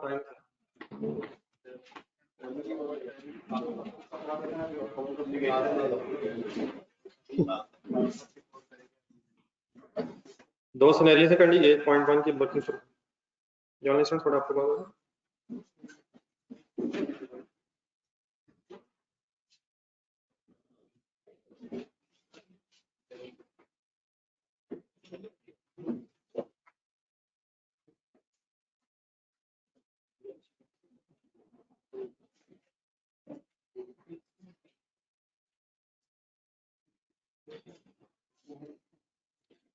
Time दो scenario से कर ली 8.1 की वर्किंग शुरू थोड़ा आपको बात होगा।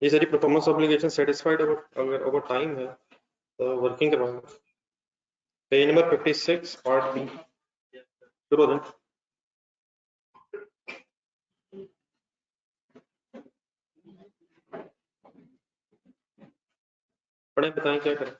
ये सारी परफॉर्मेंस ऑब्लिगेशन सेटिस्फाइड अगर ओवर टाइम है तो वर्किंग करवाएंगे। पेज नंबर 56 पार्ट बी शुरू हो जाए। पढ़े बताएं क्या करें।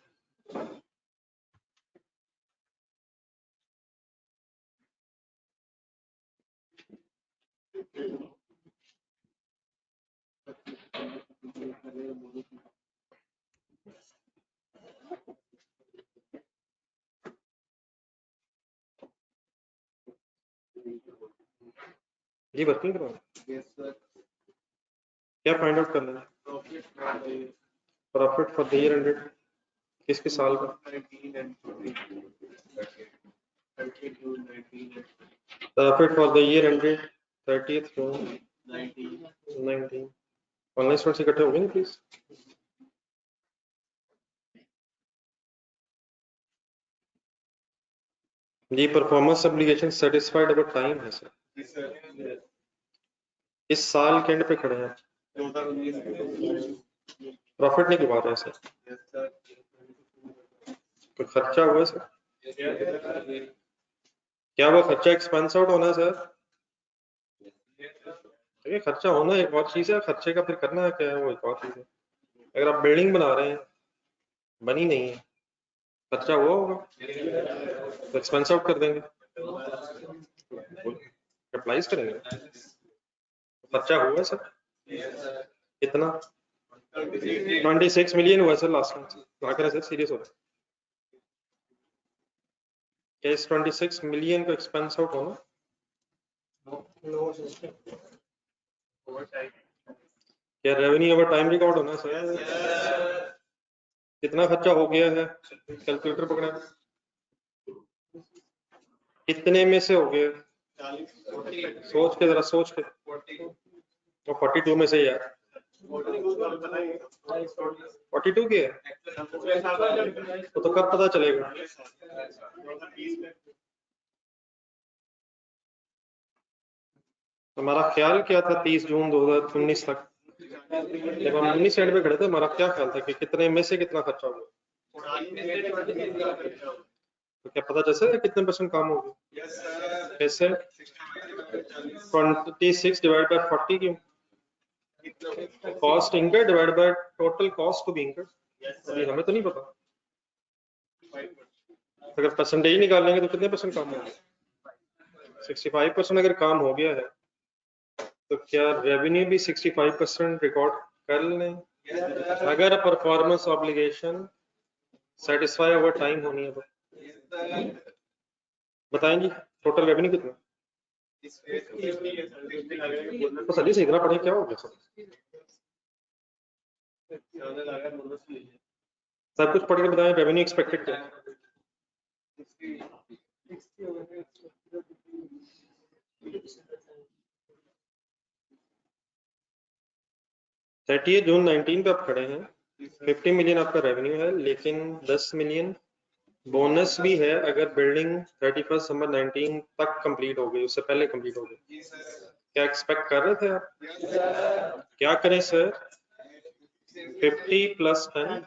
जी वर्किंग करवाएं। क्या फाइंड आउट करना है? Profit for the year ended किसके साल का? Profit for the year ended 30th June 19। Online students इकट्ठे हो गए ना प्लीज। जी performance obligation satisfied about time है सर। इस साल के एंड पे खड़े हैं। प्रॉफिट नहीं कमा रहे हैं सर। तो खर्चा हुआ सर। क्या वो खर्चा एक्सपेंस आउट होना है सर? देखिए खर्चा होना एक और चीज है, खर्चे का फिर करना है क्या है वो एक और चीज है। अगर आप बिल्डिंग बना रहे हैं बनी नहीं है खर्चा हुआ होगा तो एक्सपेंस आउट कर देंगे, कैपिटलाइज करेंगे। खर्चा हुआ सर कितना? 26 मिलियन हुआ सर लास्ट मंथ। क्या करें सर सीरियस हो रहा है क्या इस 26 मिलियन को एक्सपेंस आउट होना? क्या रेवेन्यू ओवर टाइम रिकॉर्ड होना सर? कितना खर्चा हो गया है? कैलकुलेटर पकड़ा कितने में से हो गया? सोच के जरा सोच के। तो 42 में से यार 42 की है तो कब पता चलेगा? हमारा ख्याल क्या था 30 जून 2019 तक जब हम 19 एंड पे खड़े थे हमारा क्या ख्याल था कि कितने में से कितना खर्चा होगा? तो क्या पता चल सकता कितने परसेंट काम होगा? कैसे? 26 डिवाइड बाय 40 क्यों? Cost incurred divide by total cost to be incurred. अभी हमें तो नहीं पता। अगर परसेंटेज निकालेंगे तो कितने परसेंट काम होगा? 65% अगर काम हो गया है तो क्या रेवेन्यू भी 65% रिकॉर्ड कर लें? अगर performance obligation satisfy over time होनी है तो बताएंगे टोटल रेवेन्यू कितना? तो सही से इतना पढ़े क्या हो गया सब कुछ पढ़ के बताएं रेवेन्यू एक्सपेक्टेड क्या? 30 जून 19 पे आप खड़े हैं। 50 मिलियन आपका रेवेन्यू है लेकिन 10 मिलियन बोनस भी है अगर बिल्डिंग 31 दिसंबर 19 तक कंप्लीट हो गई, उससे पहले कंप्लीट हो गई। क्या एक्सपेक्ट कर रहे थे आप? क्या करें सर? 50 + 10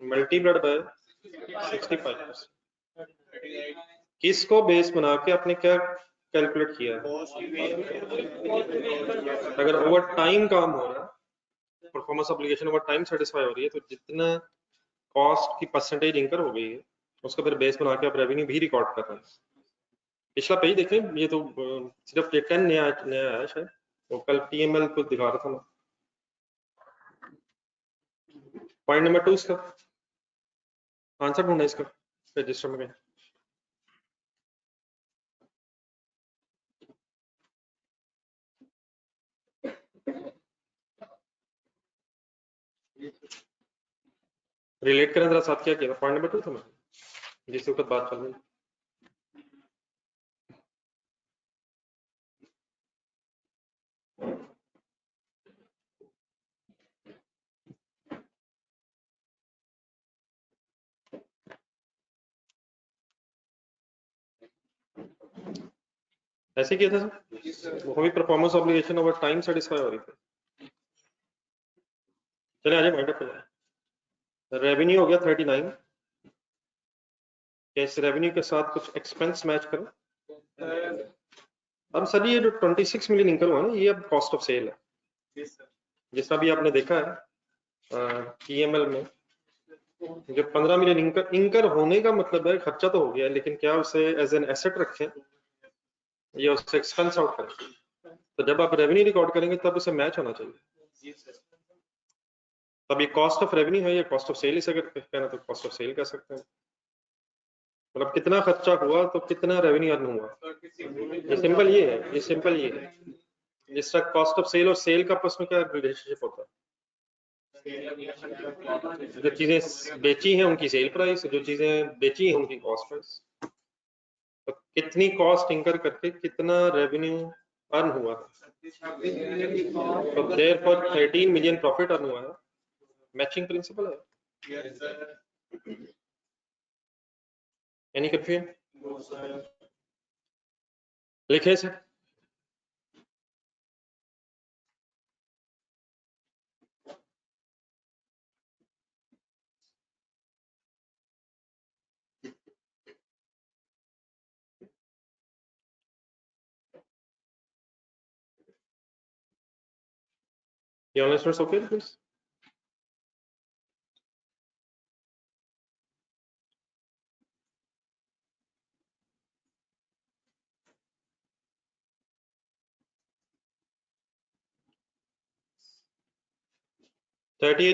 multiplied by 65%। किसको बेस बना के आपने क्या कैलकुलेट किया? अगर ओवर टाइम काम हो रहा है, performance obligation over time satisfy हो रही है तो जितना कॉस्ट की परसेंटेज इंकर हो गई है उसको फिर बेस बना के आप रेवेन्यू भी रिकॉर्ड कर रहे हैं। पिछला पेज देखें, ये तो सिर्फ 10 नया आया शायद, वो कल टीएमएल को दिखा रहा था मैं। पॉइंट नंबर 2 इसका आंसर ढूंढना इसका। रजिस्टर में गए। रिलेट करें जरा साथ, क्या किया था? पॉइंट नंबर 2 था मैं जिसके ऊपर बात चल रही है। ऐसे किया था सर, वो भी performance obligation over time satisfy हो रही थी। चले आजे पॉइंट पे। रेवेन्यू हो गया 39। क्या इस रेवेन्यू के साथ कुछ एक्सपेंस मैच करें? अब सर ये जो 26 मिलियन इंकर हुआ ना, ये अब कॉस्ट ऑफ सेल है। जिसका भी आपने देखा है पीएमएल में, जो 15 मिलियन इंकर होने का मतलब है खर्चा तो हो गया, लेकिन क्या उसे एज एन एसेट रखें या उससे एक्सपेंस आउट करें? तो जब आप रेवेन्यू रिकॉर्ड करेंगे तब उसे मैच होना चाहिए। तब ये कॉस्ट ऑफ रेवेन्यू है या कॉस्ट ऑफ सेल, इसे अगर कहना तो कॉस्ट ऑफ सेल कह सकते हैं। मतलब कितना खर्चा हुआ तो कितना रेवेन्यू अर्न हुआ, ये सिंपल ये है, ये सिंपल ये है। जिसका कॉस्ट ऑफ सेल और सेल का आपस में क्या रिलेशनशिप होता है? जो चीजें बेची हैं उनकी सेल प्राइस, जो चीजें बेची हैं उनकी कॉस्ट प्राइस। तो कितनी कॉस्ट इंकर करके कितना रेवेन्यू अर्न हुआ है, तो देयरफॉर 13 मिलियन प्रॉफिट अर्न हुआ है। मैचिंग प्रिंसिपल है। Any confusion? लिखे sir. The online students okay, please?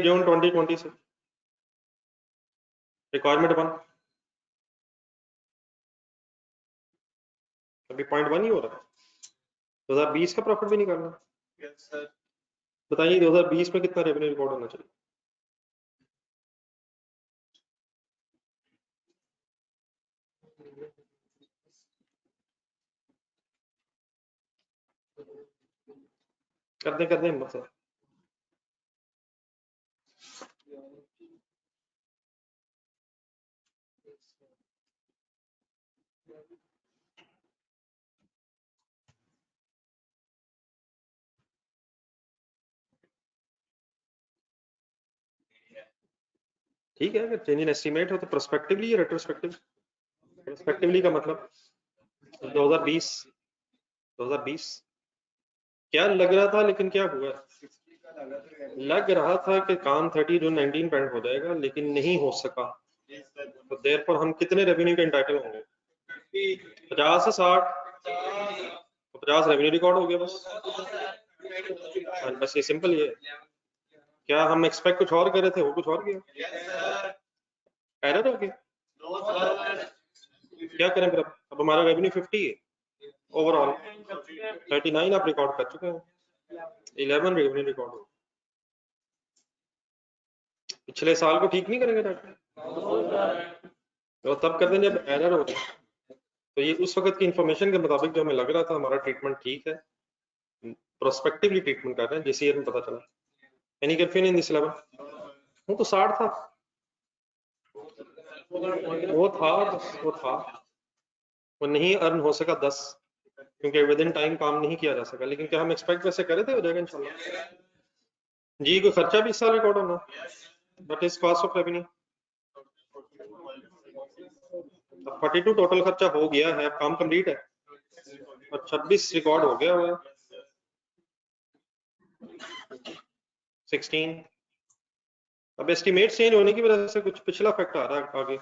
June 2020 से रिक्वायरमेंट 1, अभी पॉइंट 1 ही हो रहा है। 2020 का प्रॉफिट भी निकालना। बताइए 2020 में कितना रेवेन्यू रिकॉर्ड होना चाहिए? कर दें हिम्मत से। ठीक है, अगर चेंज इन एस्टीमेट हो तो प्रोस्पेक्टिवली या रेट्रोस्पेक्टिव? प्रोस्पेक्टिवली का मतलब 2020 क्या लग रहा था, लेकिन क्या हुआ? लग रहा था कि काम 30 जून 19 पेंड हो जाएगा, लेकिन नहीं हो सका। तो देयरफॉर हम कितने रेवेन्यू के एंटाइटल होंगे? 50 से 60, तो 50 रेवेन्यू रिकॉर्ड हो गया बस। बस ये सिंपल ये है। क्या हम एक्सपेक्ट कुछ और कर रहे थे, वो कुछ और किया? एरर हो गया। क्या करें फिर? अब हमारा रेवेन्यू 50 है ओवरऑल, 39 आप रिकॉर्ड कर चुके हैं, 11 रेवेन्यू रिकॉर्ड हो। पिछले साल को ठीक नहीं करेंगे डॉक्टर? तो तब कर दें जब एरर हो जाए। तो ये उस वक्त की इंफॉर्मेशन के मुताबिक जो हमें लग रहा था हमारा ट्रीटमेंट ठीक है, प्रोस्पेक्टिवली ट्रीटमेंट कर रहे हैं, जिस ईयर में पता चला। Any confusion in this level? वो तो 60 था, वो था, वो नहीं अर्न हो सका 10, क्योंकि विद इन टाइम काम नहीं किया जा सका। लेकिन क्या हम एक्सपेक्ट वैसे करे थे हो जाएगा इंशाल्लाह? जी कोई खर्चा भी इस साल रिकॉर्ड होना, but is cost of revenue 42 total खर्चा हो गया है, काम कंप्लीट है और 26 रिकॉर्ड हो गया हुआ 16। अब एस्टिमेट चेंज होने की वजह से कुछ पिछला फैक्ट आ रहा है आगे,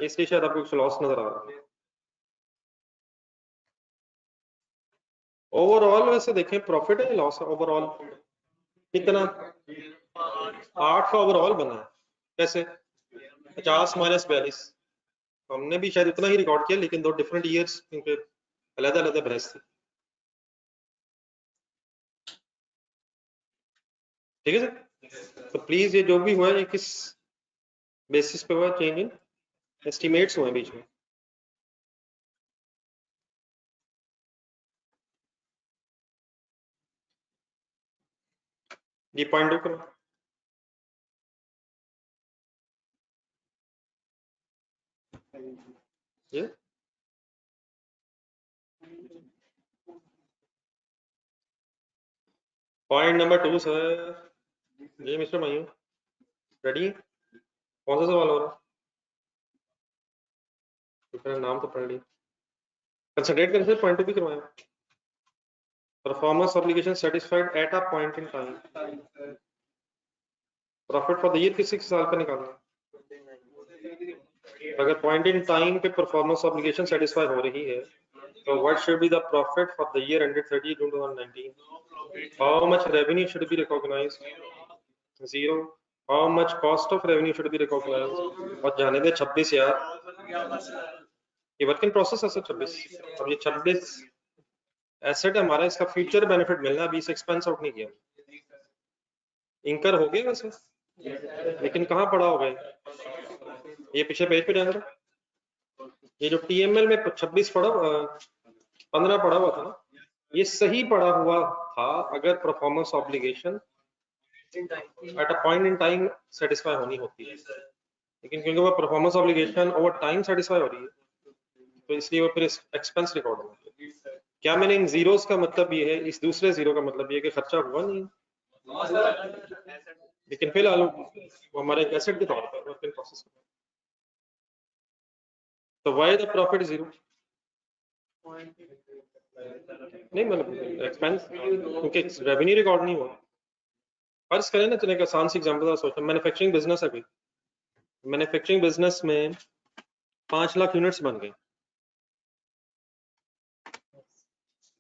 इसलिए शायद आपको कुछ लॉस नजर आ रहा है। ओवरऑल वैसे देखें प्रॉफिट है लॉस है ओवरऑल? कितना? 8 का ओवरऑल बना है। कैसे? 50 - 42, हमने भी शायद उतना ही रिकॉर्ड किया, लेकिन 2 डिफरेंट ईयर्स इनके अलग-अलग बहस थी। ठीक है सर, तो प्लीज ये जो भी हुआ है ये किस बेसिस पे हुआ, चेंज इन एस्टिमेट्स हुए बीच में। ये पॉइंट दो करो। ये पॉइंट नंबर 2 सर। जी मिस्टर मयूर, रेडी? कौन सा सवाल हो रहा है? तो नाम तो पढ़ लिया, कंसंट्रेट करके सर पॉइंट 2 भी करवाया। Performance obligation satisfied eight a point in time. Profit for the year किसी साल का निकालना है? अगर पॉइंट इन टाइम पे परफॉर्मेंस ऑब्लिगेशन सेटिस्फाई हो रही है, so what should be the profit for the year ended 30 June 2019? How much revenue should be recognized? 0. How much cost of revenue should be recognized? और जाने दे 26 यार, ये work in process है sir 26। अब ये 26 एसेट हमारा, इसका फ्यूचर बेनिफिट मिलना, अभी इसे एक्सपेंस आउट नहीं किया। इंकर हो गया वैसे, लेकिन कहाँ पड़ा होगा ये पीछे पेज पे जाना। ये जो टीएमएल में 26 पड़ा 15 पड़ा हुआ था ना, ये सही पड़ा हुआ था अगर performance obligation eight a point in time satisfy होनी होती है, लेकिन क्योंकि वो performance obligation over time satisfy हो रही है, तो इसलिए वो फिर एक्सपेंस रिकॉर्ड होगा। क्या मैंने इन जीरोस का मतलब ये है, इस दूसरे जीरो का मतलब ये है कि खर्चा हुआ नहीं, लेकिन फिलहाल वो हमारे एक एसेट के तौर पर वर्क इन प्रोसेस। तो व्हाई द प्रॉफिट जीरो? नहीं मतलब एक्सपेंस, क्योंकि रेवेन्यू रिकॉर्ड नहीं हुआ। फर्ज करें ना, चलिए एक आसान सी एग्जांपल सोचो, मैन्युफैक्चरिंग बिजनेस है कोई, मैन्युफैक्चरिंग बिजनेस में 5 लाख यूनिट्स बन गए,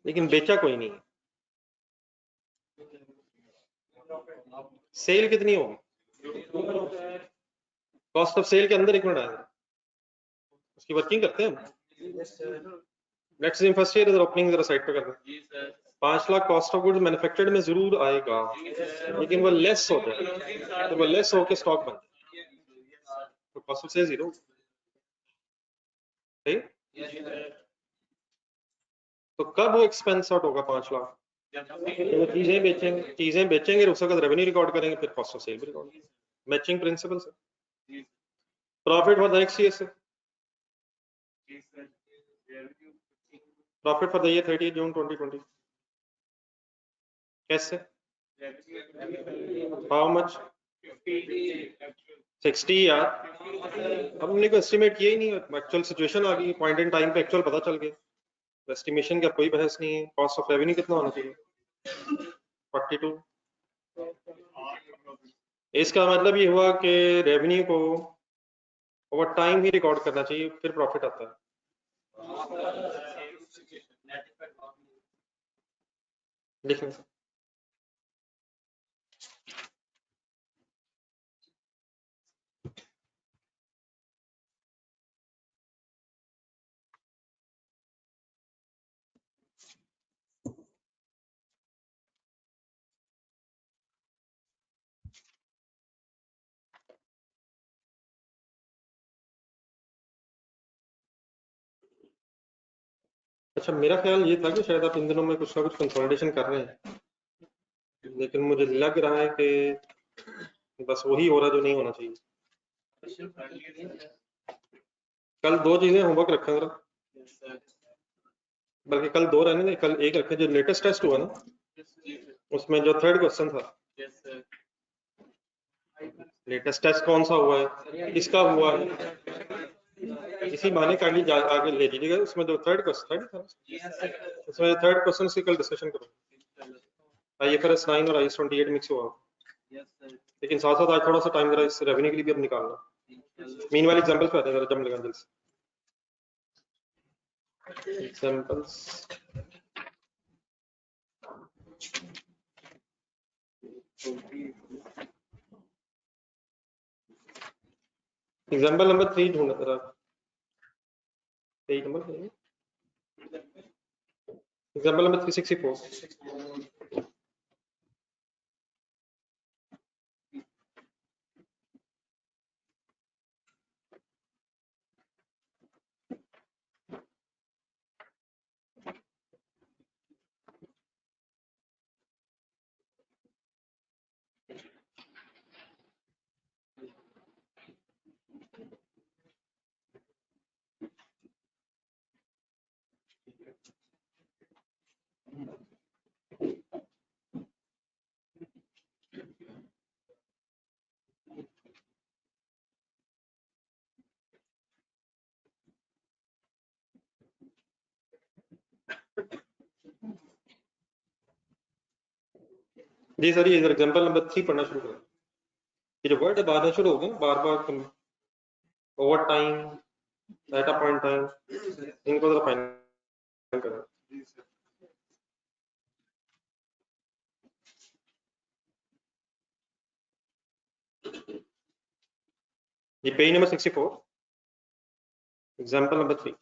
लेकिन बेचा कोई नहीं, सेल कितनी होगी? कॉस्ट ऑफ सेल के अंदर एक मिनट आएगा, उसकी वर्किंग करते हैं हम। लेट्स सी फर्स्ट ईयर इधर ओपनिंग जरा साइड पे करते हैं। 5 lakh cost of goods manufactured में जरूर आएगा, लेकिन वो लेस हो जाए, तो वो लेस होके स्टॉक बन जाए, तो कॉस्ट ऑफ सेल जीरो। तो कब वो एक्सपेंस आउट होगा 5 लाख? तो चीजें बेचेंगे उस वक्त रेवेन्यू रिकॉर्ड करेंगे, फिर कॉस्ट ऑफ सेल भी रिकॉर्ड करेंगे। मैचिंग प्रिंसिपल से। Profit for the next year से, प्रॉफिट फॉर द ईयर 30 जून 2020 कैसे? How much? 60 यार, अब हमने को एस्टिमेट किया ही नहीं, एक्चुअल सिचुएशन आ गई, पॉइंट इन टाइम पे एक्चुअल पता चल गया, एस्टिमेशन का कोई बहस नहीं है। कॉस्ट ऑफ रेवेन्यू कितना होना चाहिए? 42। इसका मतलब ये हुआ कि रेवेन्यू को ओवर टाइम ही रिकॉर्ड करना चाहिए, फिर प्रॉफिट आता है। लिख लें। अच्छा, मेरा ख्याल ये था कि शायद आप इन दिनों में कुछ ना कुछ कंसोलिडेशन कर रहे हैं, लेकिन मुझे लग रहा है कि बस वही हो रहा जो नहीं होना चाहिए। कल 2 चीजें होमवर्क रखा जरा, बल्कि कल 2 रहने दें, कल एक रखें। जो लेटेस्ट टेस्ट हुआ ना, उसमें जो 3rd क्वेश्चन था, लेटेस्ट टेस्ट कौन सा हुआ है, किसका हुआ है, इसी बहाने काइंडली आगे ले लीजिएगा। उसमें जो 3rd क्वेश्चन था, उसमें 3rd क्वेश्चन की कल डिस्कशन करो। IFRS 9 और IAS 28 मिक्स हुआ, लेकिन साथ साथ आज थोड़ा सा टाइम जरा इस रेवेन्यू के लिए भी अब निकालना। मीनवाइल एग्जांपल्स पे आते हैं, जरा जम लगा जल्दी से एग्जांपल्स। एग्जांपल नंबर 3 ढूंढना जरा। पेज नंबर एग्जांपल नंबर 364 जी सर, ये एग्जांपल नंबर 3 पढ़ना शुरू करें। ये जो वर्ड बार शुरू हो गए बार बार, over time, at a point time, इनको जरा फाइनल करें। ये page number 64 example number 3,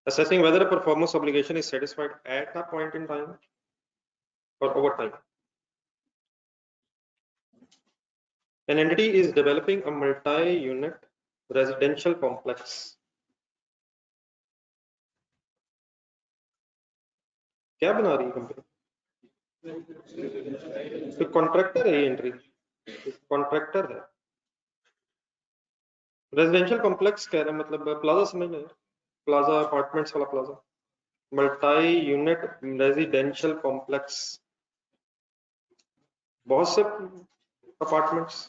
assessing whether a performance obligation is satisfied at a point in time or over time. An entity is developing a multi-unit residential complex. क्या बना रही है company? तो contractor है, ये एंट्री कॉन्ट्रैक्टर है। Residential complex कह रहे हैं, मतलब प्लाजा समझ में, प्लाजा अपार्टमेंट्स वाला plaza, multi unit residential complex, बहुत से अपार्टमेंट्स,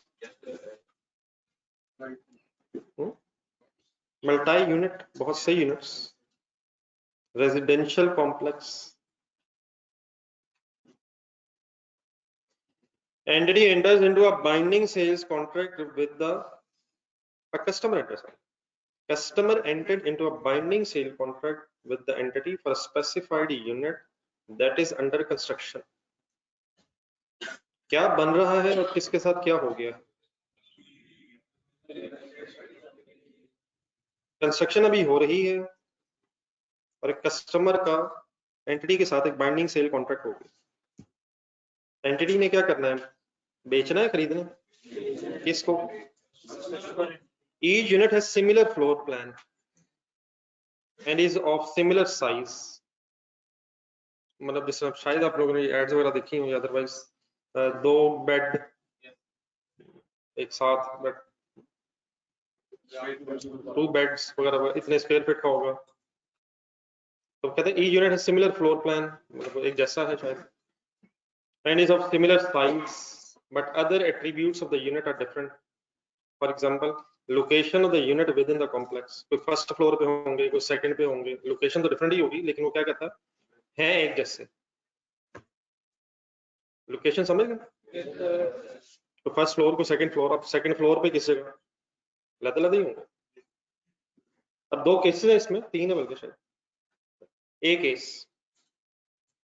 मल्टी यूनिट बहुत से units, residential complex. Entity enters into a binding sales contract with the customer enters. Customer entered into a binding sale contract with the entity for a specified unit that is under construction. क्या बन रहा है और किसके साथ क्या हो गया? कंस्ट्रक्शन अभी हो रही है और एक कस्टमर का एंटिटी के साथ एक बाइंडिंग सेल कॉन्ट्रैक्ट हो गया। एंटिटी ने क्या करना है? बेचना है, खरीदना है? किसको? Each unit has similar floor plan and is of similar size. मतलब जिस शायद आप लोगों ने एड्स वगैरह देखी होंगी, अदरवाइज 2 बेड एक साथ, बट 2 बेड्स वगैरह इतने स्क्वायर फीट का होगा। तो कहते हैं each unit has similar floor plan, मतलब एक जैसा है शायद, and is of similar size but other attributes of the unit are different. For example, location of the unit within the complex, कोई फर्स्ट फ्लोर पे होंगे, कोई सेकंड पे होंगे, लोकेशन तो डिफरेंट ही होगी, लेकिन वो क्या कहता है एक जैसे। लोकेशन समझ गए? तो फर्स्ट फ्लोर को सेकंड फ्लोर, अब सेकंड फ्लोर पे किस जगह, लदे ही होंगे। अब 2 केसेस हैं इसमें, 3 है बल्कि शायद। A case,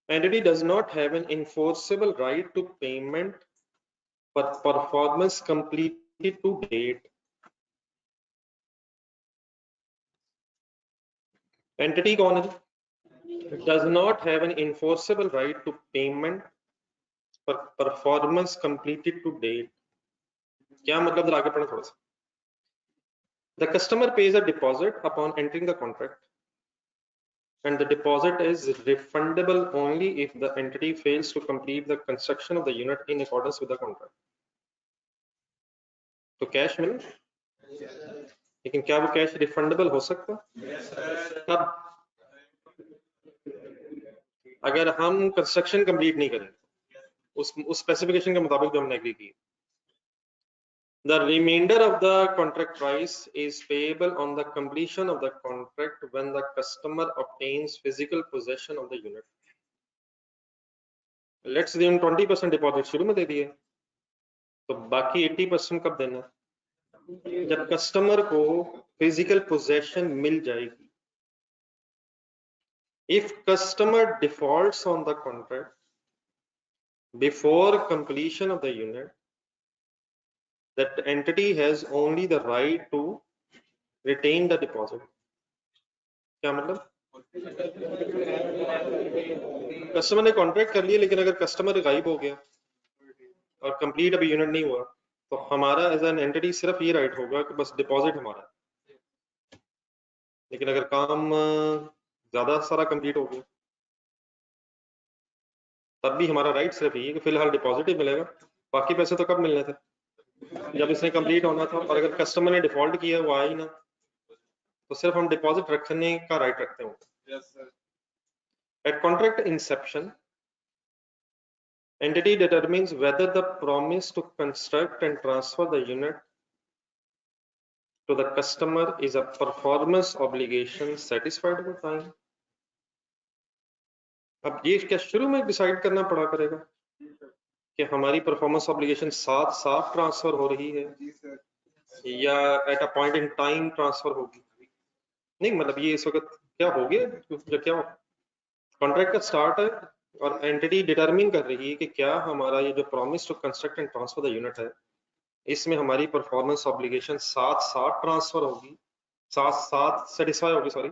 entity does not have an enforceable right to payment for performance completed to date. Entity कौन है? Does not have an enforceable right to payment for performance completed to date. क्या मतलब, जरा आगे पढ़े थोड़ा सा। The customer pays a deposit upon entering the contract, and the deposit is refundable only if the entity fails to complete the construction of the unit in accordance with the contract. तो cash मिले, लेकिन क्या वो cash refundable हो सकता? तब अगर हम कंस्ट्रक्शन कंप्लीट नहीं करें उस स्पेसिफिकेशन के मुताबिक जो हमने एग्री की। The remainder of the contract price is payable on the completion of the contract when the customer obtains physical possession of the unit. Let's say 20% deposit शुरू में दे दिए, तो बाकी 80% कब देना? जब कस्टमर को फिजिकल पोजेशन मिल जाएगी। If customer defaults on the contract before completion of the unit, that entity has only the right to retain the deposit. क्या मतलब? कस्टमर ने कॉन्ट्रैक्ट कर लिया, लेकिन अगर कस्टमर गायब हो गया और कंप्लीट अभी यूनिट नहीं हुआ, तो हमारा एज एन एंटिटी सिर्फ ये राइट होगा कि बस डिपॉजिट हमारा है। लेकिन अगर काम ज्यादा सारा कंप्लीट हो गया, तब भी हमारा राइट सिर्फ ये कि फिलहाल डिपॉजिट ही मिलेगा, बाकी पैसे तो कब मिलने थे, जब इसने कंप्लीट होना था। और अगर कस्टमर ने डिफॉल्ट किया, वो आया ही ना, तो सिर्फ हम डिपॉजिट रखने का राइट रखते हैं। At contract inception, entity determines whether the promise to construct and transfer the unit to the customer is a performance obligation satisfied over time. अब ये क्या शुरू में डिसाइड करना पड़ा करेगा कि हमारी परफॉर्मेंस ऑब्लिगेशन साथ साथ ट्रांसफर हो रही है या eight a point in time transfer होगी? नहीं, मतलब ये इस वक्त क्या हो गया, क्या कॉन्ट्रैक्ट का स्टार्ट है और एंटिटी डिटरमिन कर रही है कि क्या हमारा ये जो promise to construct and transfer the unit है, इसमें हमारी परफॉर्मेंस ऑब्लिगेशन साथ साथ ट्रांसफर होगी, साथ साथ सेटिस्फाई होगी, सॉरी,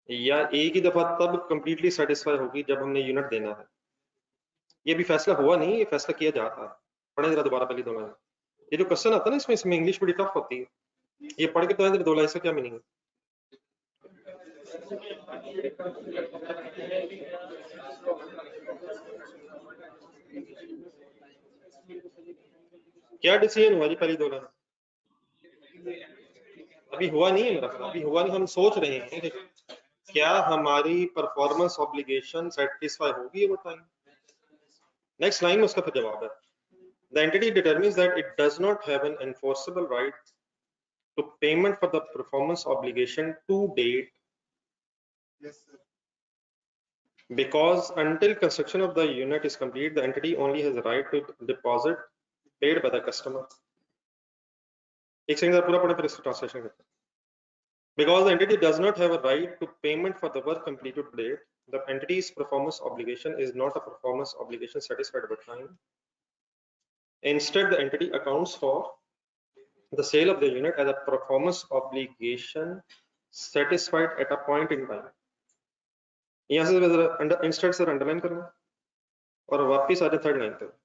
या एक ही दफा तब कंप्लीटली सेटिस्फाई होगी जब हमने यूनिट देना है। ये भी फैसला हुआ नहीं, ये फैसला किया जाता है। पढ़े जरा दोबारा पहली दो लाइन। ये जो क्वेश्चन आता है ना, इसमें इंग्लिश बड़ी टफ होती है, ये पढ़ के तो दो लाइन से क्या मीनिंग है। क्या डिसीजन हुआ जी पहली दो लाइन? अभी हुआ नहीं है मेरा, अभी हुआ नहीं, हम सोच रहे हैं कि क्या हमारी परफॉर्मेंस ऑब्लिगेशन सेटिस्फाई होगी ओवर टाइम। नेक्स्ट लाइन में उसका फिर जवाब है, the entity determines that it does not have an enforceable right to payment for the performance obligation to date. Yes, sir. Because until construction of the unit is complete, the entity only has the right to deposit paid by the customer. एक second पूरा पढ़े फिर इसको translation करते हैं। Because the entity does not have a right to payment for the work completed to date, the entity's performance obligation is not a performance obligation satisfied over time. Instead, the entity accounts for the sale of the unit as a performance obligation satisfied at a point in time. यहाँ से instead sir underline करना और वापस आ जाए third line तक।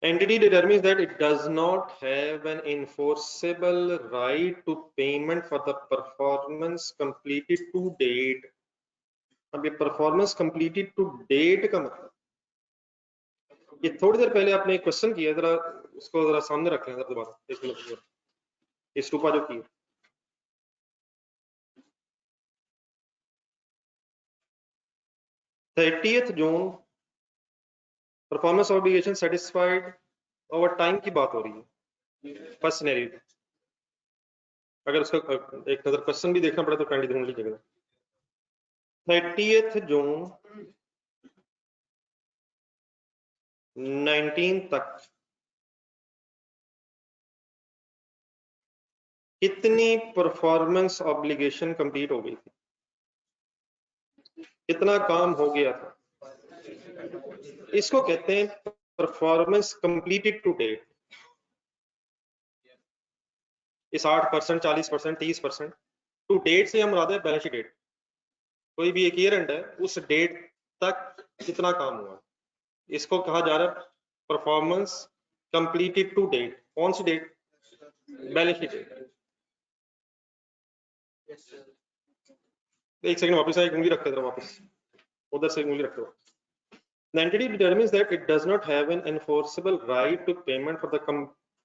Entity determines that it does not have an enforceable right to payment for the performance completed to date. अब ये performance completed to date का मतलब, ये थोड़ी देर पहले आपने एक क्वेश्चन किया, जरा उसको जरा सामने रख लें दोबारा एक मिनट, इस रूपा जो की 30th June performance obligation satisfied over time की बात हो रही है फर्स्ट सिनेरियो। अगर उसका एक नजर क्वेश्चन भी देखना पड़े तो काइंडली ढूंढ लीजिएगा। 30th जून 19 तक कितनी परफॉर्मेंस ऑब्लिगेशन कंप्लीट हो गई थी, कितना काम हो गया था, इसको कहते हैं परफॉर्मेंस कंप्लीटेड टू डेट। इस 8%, 40%, 30% टू डेट से हम मुराद है बैलेंस शीट डेट, कोई भी एक ईयर एंड है, उस डेट तक कितना काम हुआ, इसको कहा जा रहा है परफॉर्मेंस कंप्लीटेड टू डेट। कौन सी डेट? Balance sheet date. एक सेकंड वापस एक उंगली रखते हैं, वापस उधर से उंगली रखते हो। The entity determines that it does not have an enforceable right to payment for the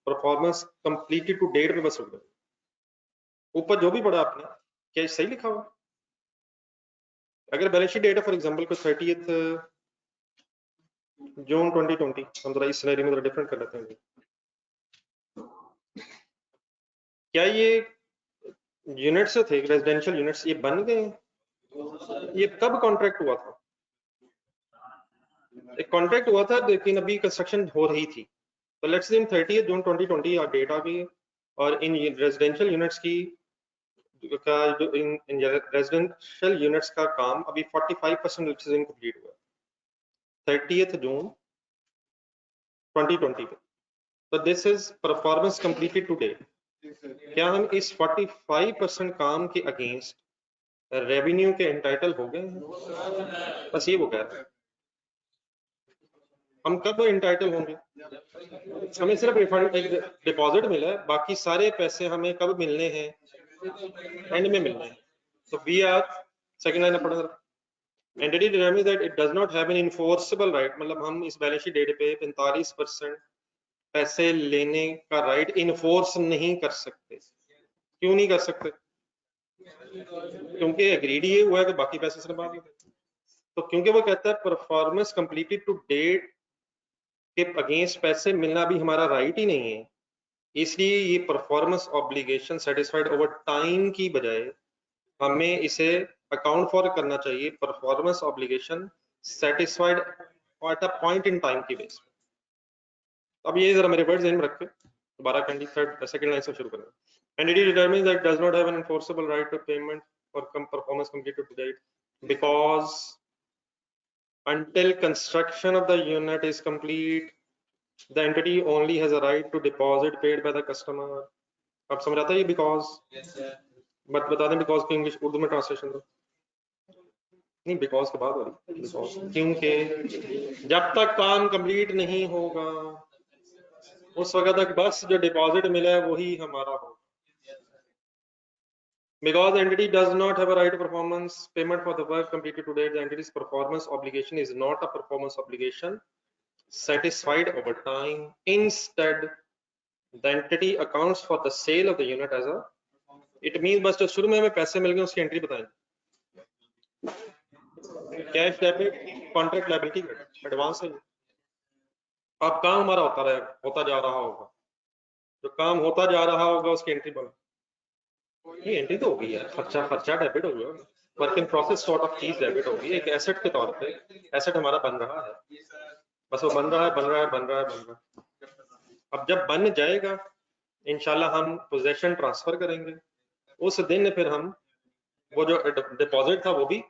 performance completed to date पे बस रुक गए। ऊपर जो भी पढ़ा आपने, क्या सही लिखा हुआ? अगर बैलेंस शीट डेट है फॉर एग्जांपल को 30th जून 2020, हम जरा इस सिनेरियो में जरा डिफरेंट कर लेते हैं। क्या ये यूनिट्स थे रेजिडेंशियल यूनिट्स, ये बन गए? ये कब कॉन्ट्रैक्ट हुआ था? एक कॉन्ट्रैक्ट हुआ था लेकिन अभी कंस्ट्रक्शन हो रही थी, तो लेट्स से 30th जून 2020 या डेट आ गई और इन रेजिडेंशियल यूनिट्स की का जो इन रेजिडेंशियल यूनिट्स का काम अभी 45% कंप्लीट हुआ 30th जून 2020 पे। तो this is performance completed to date. क्या हम इस 45% काम के अगेंस्ट रेवेन्यू के एंटाइटल हो गए हैं? बस ये वो कह रहा है। हम कब एंटाइटल होंगे? हमें सिर्फ रिफंड एक डिपॉजिट मिला है, बाकी सारे पैसे हमें कब मिलने हैं? एंड में मिलने हैं। तो वी आर, सेकंड लाइन पढ़ा entity determines that it does not have N enforceable right, मतलब हम इस बैलेंस शीट डेट पे 45% पैसे लेने का राइट इन्फोर्स नहीं कर सकते। क्यों नहीं कर सकते? क्योंकि एग्रीड ये हुआ है कि बाकी पैसे से बाद में। तो क्योंकि वो कहता है परफॉर्मेंस कंप्लीटेड टू डेट के अगेंस्ट पैसे मिलना भी हमारा राइट ही नहीं है, इसलिए ये performance obligation satisfied over time की बजाय हमें इसे अकाउंट फॉर करना चाहिए performance obligation satisfied eight a point in time की बेस। अब ये जरा मेरे वर्ड ध्यान में रखें। दोबारा सेकंड लाइन से शुरू करें। Entity determines that does not have an enforceable right to payment और performance completed to date because until construction of the unit is complete the entity only has a right to deposit paid by the customer। आप समझ आता है ये because? But बता दें because की English Urdu में ट्रांसलेशन दो। नहीं, बिकॉज के बाद वाली बिकॉज, क्योंकि जब तक काम कंप्लीट नहीं होगा उस वक्त तक बस जो डिपॉजिट मिला है वही हमारा होगा। Because the entity does not have a right to performance payment for the work completed to date, the entity's performance obligation is not a performance obligation satisfied over time. Instead, the entity accounts for the sale of the unit as a, it means बस जो शुरू में हमें पैसे मिल गए उसकी entry बताएं। Cash debit, contract liability, advance है। अब काम हमारा होता जा रहा होगा, जो काम होता जा रहा होगा उसकी एंट्री बना। ये एंट्री तो होगी यार, खर्चा डेबिट हो गया, work in process sort of चीज डेबिट होगी एक एसेट के तौर पे। एसेट हमारा बन रहा है, बस वो बन रहा है। अब जब बन जाएगा इंशाल्लाह हम पोजेशन ट्रांसफर करेंगे, उस दिन फिर हम वो जो डिपॉजिट था वो भी,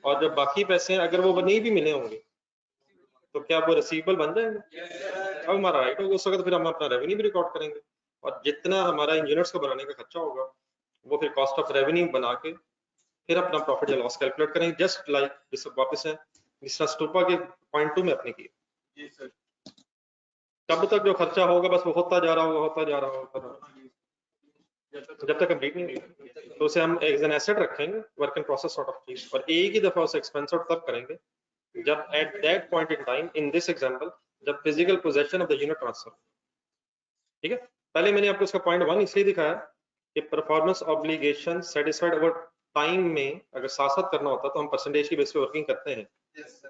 और जब बाकी पैसे अगर वो नहीं भी मिले होंगे तो क्या वो रिसीवेबल बन जाएंगे? अब हमारा राइट होगा, उस वक्त फिर हम अपना रेवेन्यू भी रिकॉर्ड करेंगे, और जितना हमारा इन यूनिट्स को बनाने का खर्चा होगा वो फिर कॉस्ट ऑफ रेवेन्यू बना के फिर अपना प्रॉफिट या लॉस कैलकुलेट करेंगे, जस्ट लाइक वापस है जिस तरह स्टूपा के पॉइंट 2 में अपने किए। तब तक जो खर्चा होगा बस वो होता जा रहा होगा जब तक कंप्लीट नहीं होगी, तो उसे हम एज एन एसेट रखेंगे, work in process sort of चीज, और एक ही दफा उसे एक्सपेंस आउट तब करेंगे जब at that point in time, in this example, जब physical possession of the unit transfer. ठीक है, पहले मैंने आपको इसका पॉइंट 1 इसलिए दिखाया कि performance obligation satisfied over time में अगर साथ साथ करना होता तो हम परसेंटेज की बेस पे वर्किंग करते हैं,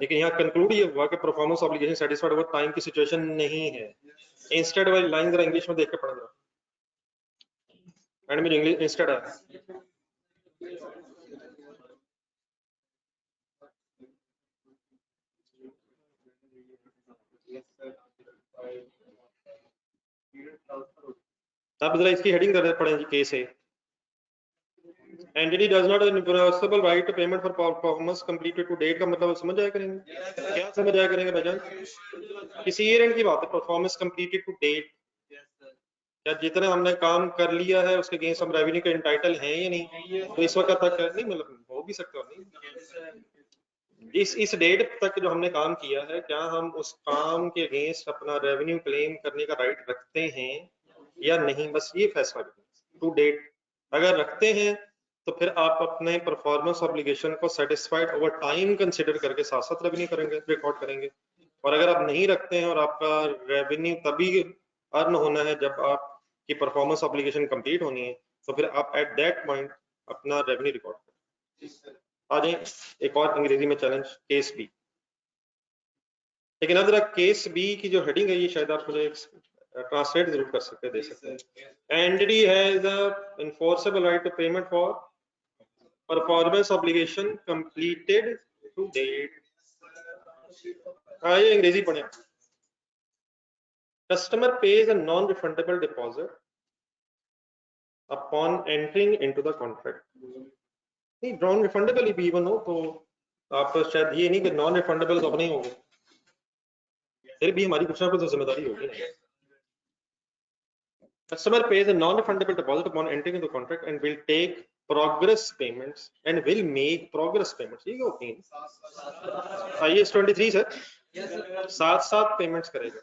लेकिन यहाँ कंक्लूड ये हुआ कि performance obligation satisfied over time की सिचुएशन नहीं है। इंस्टेड वाली लाइन जरा इंग्लिश में देख के पढ़ना, एंड में इंग्लिश इंस्टेड है। आप जरा इसकी हेडिंग कर पढ़ें केस है। Entity does not enforceable right to payment for performance completed to date का मतलब समझ जाया करेंगे? क्या समझ जाया करेंगे भाईजान? किसी ईयर एंड की बात है, परफॉर्मेंस कंप्लीटेड टू डेट, क्या जितना हमने काम कर लिया है उसके अगेंस्ट हम रेवेन्यू के एंटाइटल हैं या नहीं? तो इस वक्त तक नहीं, मतलब हो भी सकता नहीं, इस डेट तक जो हमने काम किया है क्या हम उस काम के अगेंस्ट अपना रेवेन्यू क्लेम करने का राइट रखते हैं या नहीं, बस ये फैसला करें टू डेट। अगर रखते हैं तो फिर आप अपने परफॉर्मेंस ऑब्लिगेशन को सेटिस्फाइड ओवर टाइम कंसीडर करके साथ साथ रेवेन्यू करेंगे, रिकॉर्ड करेंगे। और अगर आप नहीं रखते हैं और आपका रेवेन्यू तभी अर्न होना है जब आपकी परफॉर्मेंस ऑब्लिगेशन कंप्लीट होनी है, तो फिर आप एट दैट पॉइंट अपना रेवेन्यू रिकॉर्ड करें। आ जाए एक और अंग्रेजी में चैलेंज, केस बी। लेकिन अब जरा केस बी की जो हेडिंग है ये शायद आप मुझे ट्रांसलेट जरूर कर सकते हैं, दे सकते हैं। Entity has the enforceable right to payment for performance obligation completed to date. ये अंग्रेजी पढ़े। Customer pays a non refundable deposit upon entering into the contract. नहीं, नॉन रिफंडेबल ही इवन हो तो आप शायद ये नहीं कि नॉन रिफंडेबल तो अपने ही होंगे, फिर भी हमारी कुछ ना कुछ जिम्मेदारी होगी। Customer pays a non-refundable deposit upon entering into the contract and will take progress payments and will make progress payments. ये क्या होती है? IAS 23 सर साथ पेमेंट्स करेगा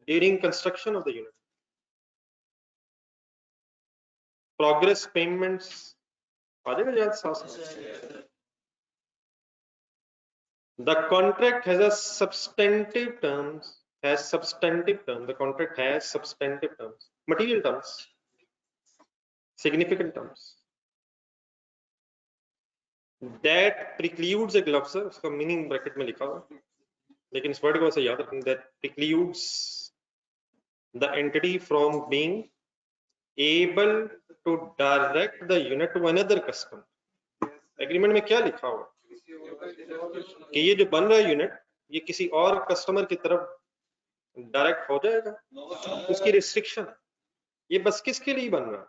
during construction of the unit. Progress payments आ जाएगा याद साथ। The contract has a substantive terms. Has substantive terms. The contract has substantive terms. Material terms. Significant terms. That precludes a glove, sir. उसका meaning bracket में लिखा हुआ, लेकिन इस word को ऐसे याद रखें, that precludes the entity from being able to direct the unit to another customer. Agreement में क्या लिखा हुआ कि ये जो बन रहा है यूनिट, ये किसी और कस्टमर की तरफ डायरेक्ट हो जाएगा, उसकी रिस्ट्रिक्शन। ये बस किसके लिए बन रहा है?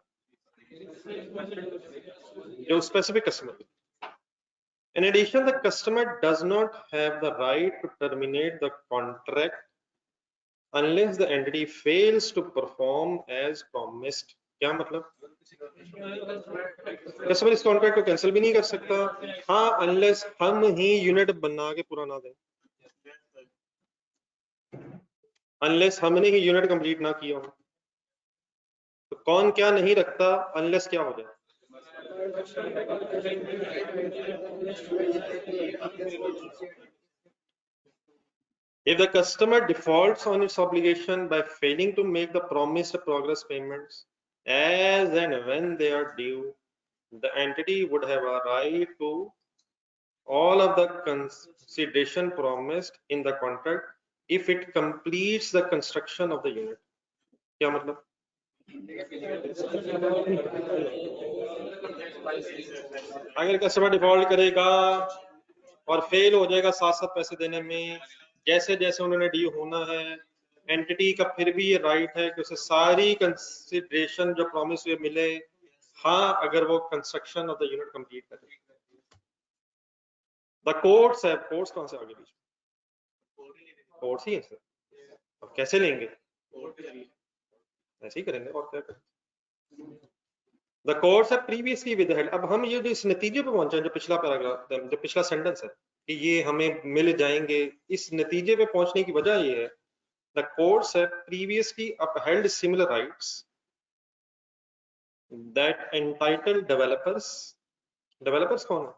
जो specific customer. In addition, the customer does not have the right to terminate the contract unless the entity fails to perform as promised. क्या मतलब? कस्टमर इस कॉन्ट्रैक्ट को कैंसिल भी नहीं कर सकता, हाँ, अनलेस हम ही यूनिट बना के पूरा ना दें, अनलेस हमने ही यूनिट कंप्लीट ना किया हो। तो कौन क्या नहीं रखता अनलेस क्या हो जाए? If the customer defaults on its obligation by failing to make the promised progress payments as and when they are due, the entity would have a right to all of the consideration promised in the contract if it completes the construction of the unit. क्या मतलब? अगर customer default करेगा और fail हो जाएगा साथ पैसे देने में, जैसे जैसे उन्होंने ड्यू होना है, एंटिटी का फिर भी ये राइट है कि उसे सारी कंसिडरेशन जो प्रॉमिस हुए मिले, हाँ, अगर वो construction of the unit complete करे। द कोर्ट्स है, कोर्ट्स कौन से आगे बीच में? कोर्ट्स ही है सर। अब कैसे लेंगे? ऐसे ही करेंगे और क्या करेंगे? The courts have previously withheld. अब हम ये जो इस नतीजे पे पहुंचे, जो पिछला पैराग्राफ, जो पिछला सेंटेंस है कि ये हमें मिल जाएंगे, इस नतीजे पे पहुंचने की वजह ये है, the courts have previously upheld similar rights that entitle developers कौन है?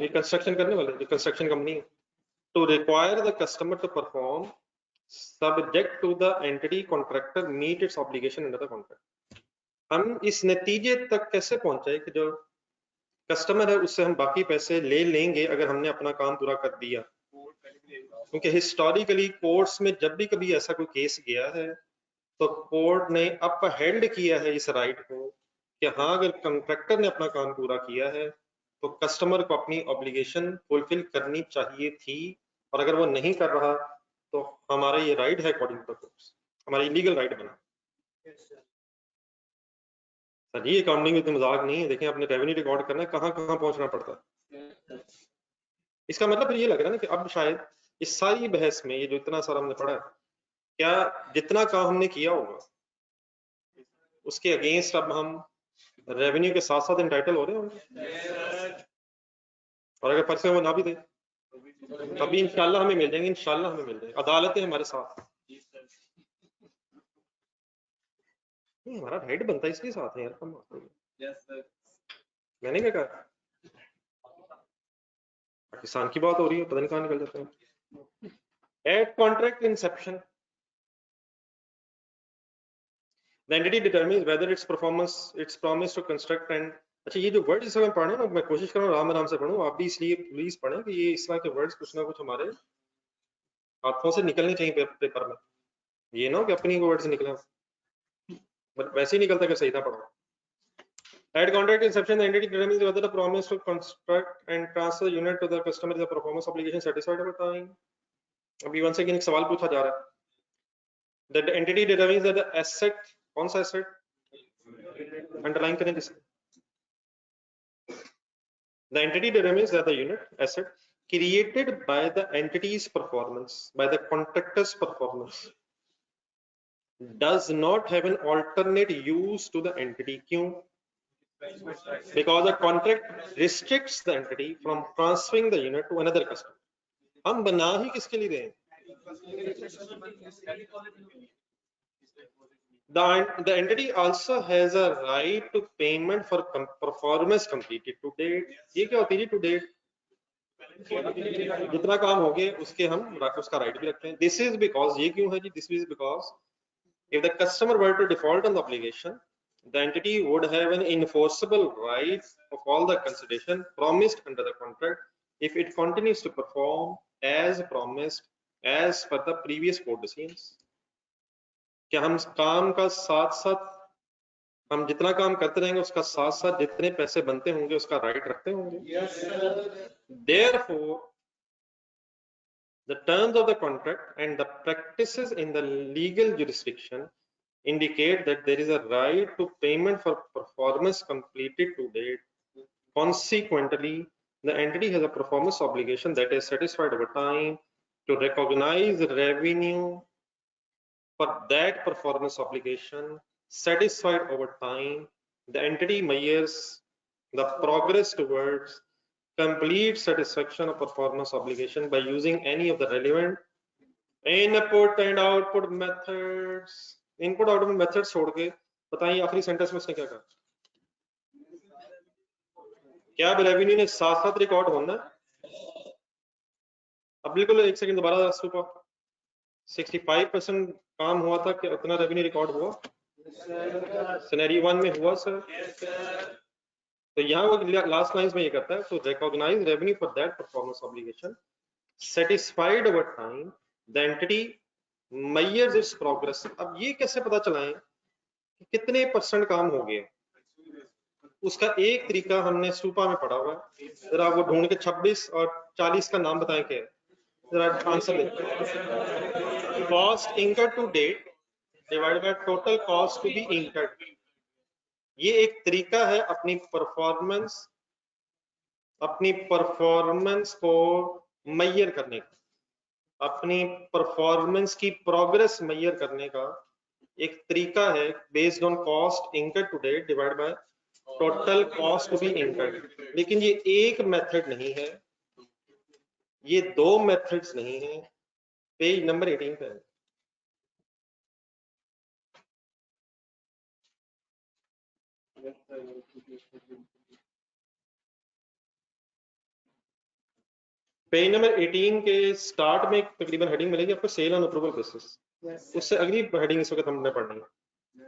ये कंस्ट्रक्शन करने वाले, जो construction company, to require the customer to perform subject to the entity contractor meet its obligation under the contract. हम इस नतीजे तक कैसे पहुंचे कि जो कस्टमर है उससे हम बाकी पैसे ले लेंगे अगर हमने अपना काम पूरा कर दिया? क्योंकि हिस्टोरिकली कोर्ट्स में जब भी कभी ऐसा कोई केस गया है तो कोर्ट ने अपहेल्ड किया है इस राइट को कि हाँ, अगर कॉन्ट्रैक्टर ने अपना काम पूरा किया है तो कस्टमर को अपनी ऑब्लिगेशन फुलफिल करनी चाहिए थी, और अगर वो नहीं कर रहा तो हमारा ये राइट है अकॉर्डिंग टू द कोर्ट्स, हमारी लीगल राइट बना। सर ये अकाउंटिंग में मजाक नहीं है, देखें आपने रेवेन्यू रिकॉर्ड करना है, कहाँ कहाँ पहुंचना पड़ता है। इसका मतलब फिर ये लग रहा है ना कि अब शायद इस सारी बहस में ये जो इतना सारा हमने पढ़ा है, क्या जितना काम हमने किया होगा उसके अगेंस्ट अब हम रेवेन्यू के साथ साथ एंटाइटल हो रहे होंगे, और अगर फर्ज वो ना भी दे तभी इंशाल्लाह हमें मिल जाएंगे, इंशाल्लाह हमें मिल जाएंगे, अदालतें हमारे साथ। नहीं, हमारा राइट बनता है इसके साथ है यार, कम मैंने क्या कहा? पाकिस्तान की बात हो रही है, पता नहीं कहाँ निकल जाते हैं। At contract inception, the entity determines whether its promise to construct and, अच्छा ये जो वर्ड इस समय पढ़े ना, मैं कोशिश कर रहा हूँ आराम से पढ़ूं, आप भी इसलिए प्लीज पढ़ें कि ये इस तरह के वर्ड्स कुछ ना कुछ हमारे हाथों से निकलने चाहिए पेपर में, ये ना कि अपनी वर्ड से निकले, बट वैसे ही निकलता कि सही था पढ़ा। At contract inception, the entity determines whether the promise to construct and transfer the unit to the customer is a performance obligation satisfied over time. अभी once again एक सवाल पूछा जा रहा है, that the entity determines that the asset, कौन सा asset, underline करें जिसे, the entity determines that the unit asset created by the entity's performance, by the contractor's performance, does not have an alternate use to the entity. क्यों? Because the contract restricts the entity from transferring the unit to another customer. हम बना ही किसके लिए रहे हैं? The entity also has a right to payment for performance completed to date. ये क्या होती है to date? जितना काम हो गया उसके हम उसका राइट भी रखते हैं. This is because, ये क्यों है जी? This is because if the customer were to default on the obligation, the entity would have an enforceable right of all the consideration promised under the contract if it continues to perform as promised as per the previous court decisions. क्या हम काम का साथ साथ हम जितना काम करते रहेंगे उसका साथ साथ जितने पैसे बनते होंगे उसका राइट रखते होंगे? Yes, sir. Therefore, the terms of the contract and the practices in the legal jurisdiction indicate that there is a right to payment for performance completed to date. Consequently, the entity has a performance obligation that is satisfied over time to recognize revenue for that performance obligation satisfied over time. The entity measures the progress towards complete satisfaction of performance obligation by using any of the relevant input and output methods. Input output methods छोड़ के बताइए आखिरी sentence में उसने क्या कहा? क्या अब रेवेन्यू ने साथ साथ रिकॉर्ड होना? अब बिल्कुल एक सेकंड दोबारा सुपर 65% काम हुआ था कि उतना रेवेन्यू रिकॉर्ड हुआ? सिनेरियो 1 में हुआ सर. तो यहाँ वो लास्ट लाइंस में ये करता है तो recognise revenue for that performance obligation satisfied over time the entity measures its progress. अब ये कैसे पता चलाएं कि कितने परसेंट काम हो गए? उसका एक तरीका हमने सूपा में पढ़ा हुआ है, जरा वो ढूंढ के 26 और 40 का नाम बताएं क्या है? जरा आंसर दें. Cost incurred to date divided by total cost to be incurred. ये एक तरीका है अपनी परफॉर्मेंस को मेजर करने का, अपनी परफॉर्मेंस की प्रोग्रेस मेजर करने का एक तरीका है based on cost incurred to date divide by total cost to be incurred. लेकिन ये एक मेथड नहीं है, ये दो मेथड्स नहीं है. पेज नंबर 18 पे है. पेज नंबर 18 के स्टार्ट में तकरीबन हेडिंग मिलेगी आपको, सेल ऑन अप्रूवल बेसिस. उससे अगली हेडिंग इस वक्त हमने पढ़नी है.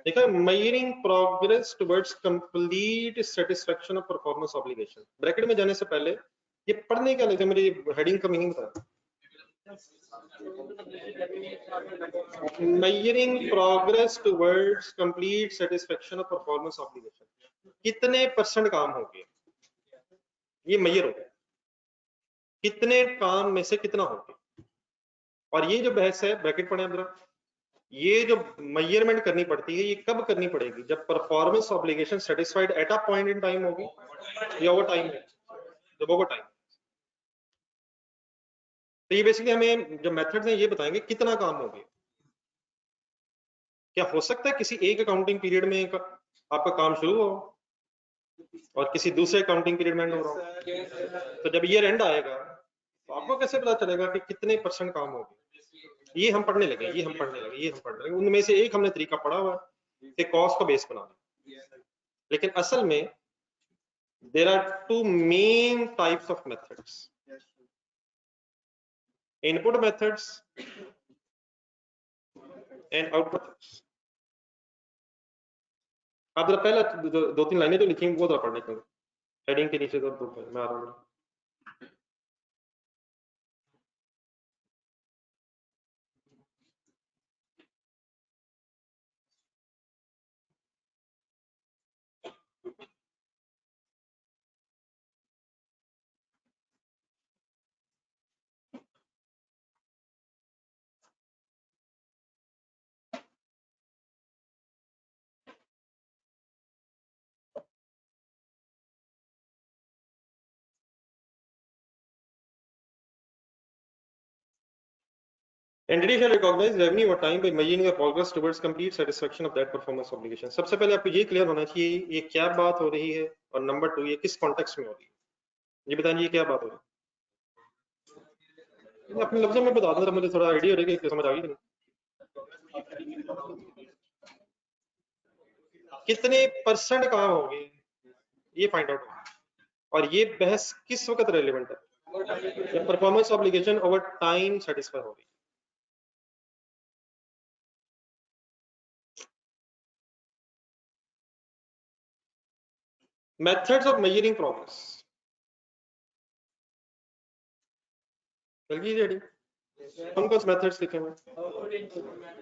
देखा, measuring progress towards complete satisfaction of performance obligation. Bracket में जाने से पहले ये पढ़ने क्या लेते मेरी हेडिंग का मीनिंग बता. Measuring progress towards complete satisfaction of performance obligation. कितने परसेंट काम हो गए ये मेजर हो गया, कितने काम में से कितना हो गया. और ये जो बहस है ब्रैकेट पढ़े जरा, ये जो मेजरमेंट करनी पड़ती है ये कब करनी पड़ेगी? जब performance obligation satisfied eight a point in time होगी या ओवर टाइम है? जब ओवर टाइम. तो ये बेसिकली हमें जो मेथड्स हैं ये बताएंगे कितना काम हो गया. क्या हो सकता है किसी एक अकाउंटिंग पीरियड में आपका काम शुरू हो और किसी दूसरे अकाउंटिंग पीरियड में एंड हो रहा हो? तो जब ईयर एंड आएगा तो आपको कैसे पता चलेगा कि कितने परसेंट काम हो गए? ये हम पढ़ने लगे, ये हम पढ़ने लगे. उनमें से एक हमने तरीका पढ़ा हुआ है कि कॉस्ट को बेस बनाना. लेकिन असल में there are two main types of methods, input methods and output methods. आप जरा पहले दो तीन लाइनें जो लिखी वो जरा पढ़ने को, हेडिंग के नीचे दो मैं आ रहा हूँ. Entity shall recognise revenue over time by measuring the progress towards complete satisfaction of that performance obligation. सबसे पहले आपको ये क्लियर होना चाहिए ये क्या बात हो रही है, और नंबर 2 ये किस कॉन्टेक्स्ट में हो रही है। ये बताइए ये क्या बात हो रही है, अपने लफ्जों में बता दो, मुझे थोड़ा आइडिया हो रही है कि समझ आ गई। कितने परसेंट काम हो गए ये फाइंड आउट होगा, और ये बहस किस वक्त रेलेवेंट है, performance obligation over time satisfy हो गई। मेथड्स ऑफ मेजरिंग प्रोग्रेस, बल्कि रेडी हम कुछ मेथड्स लिखे हुए,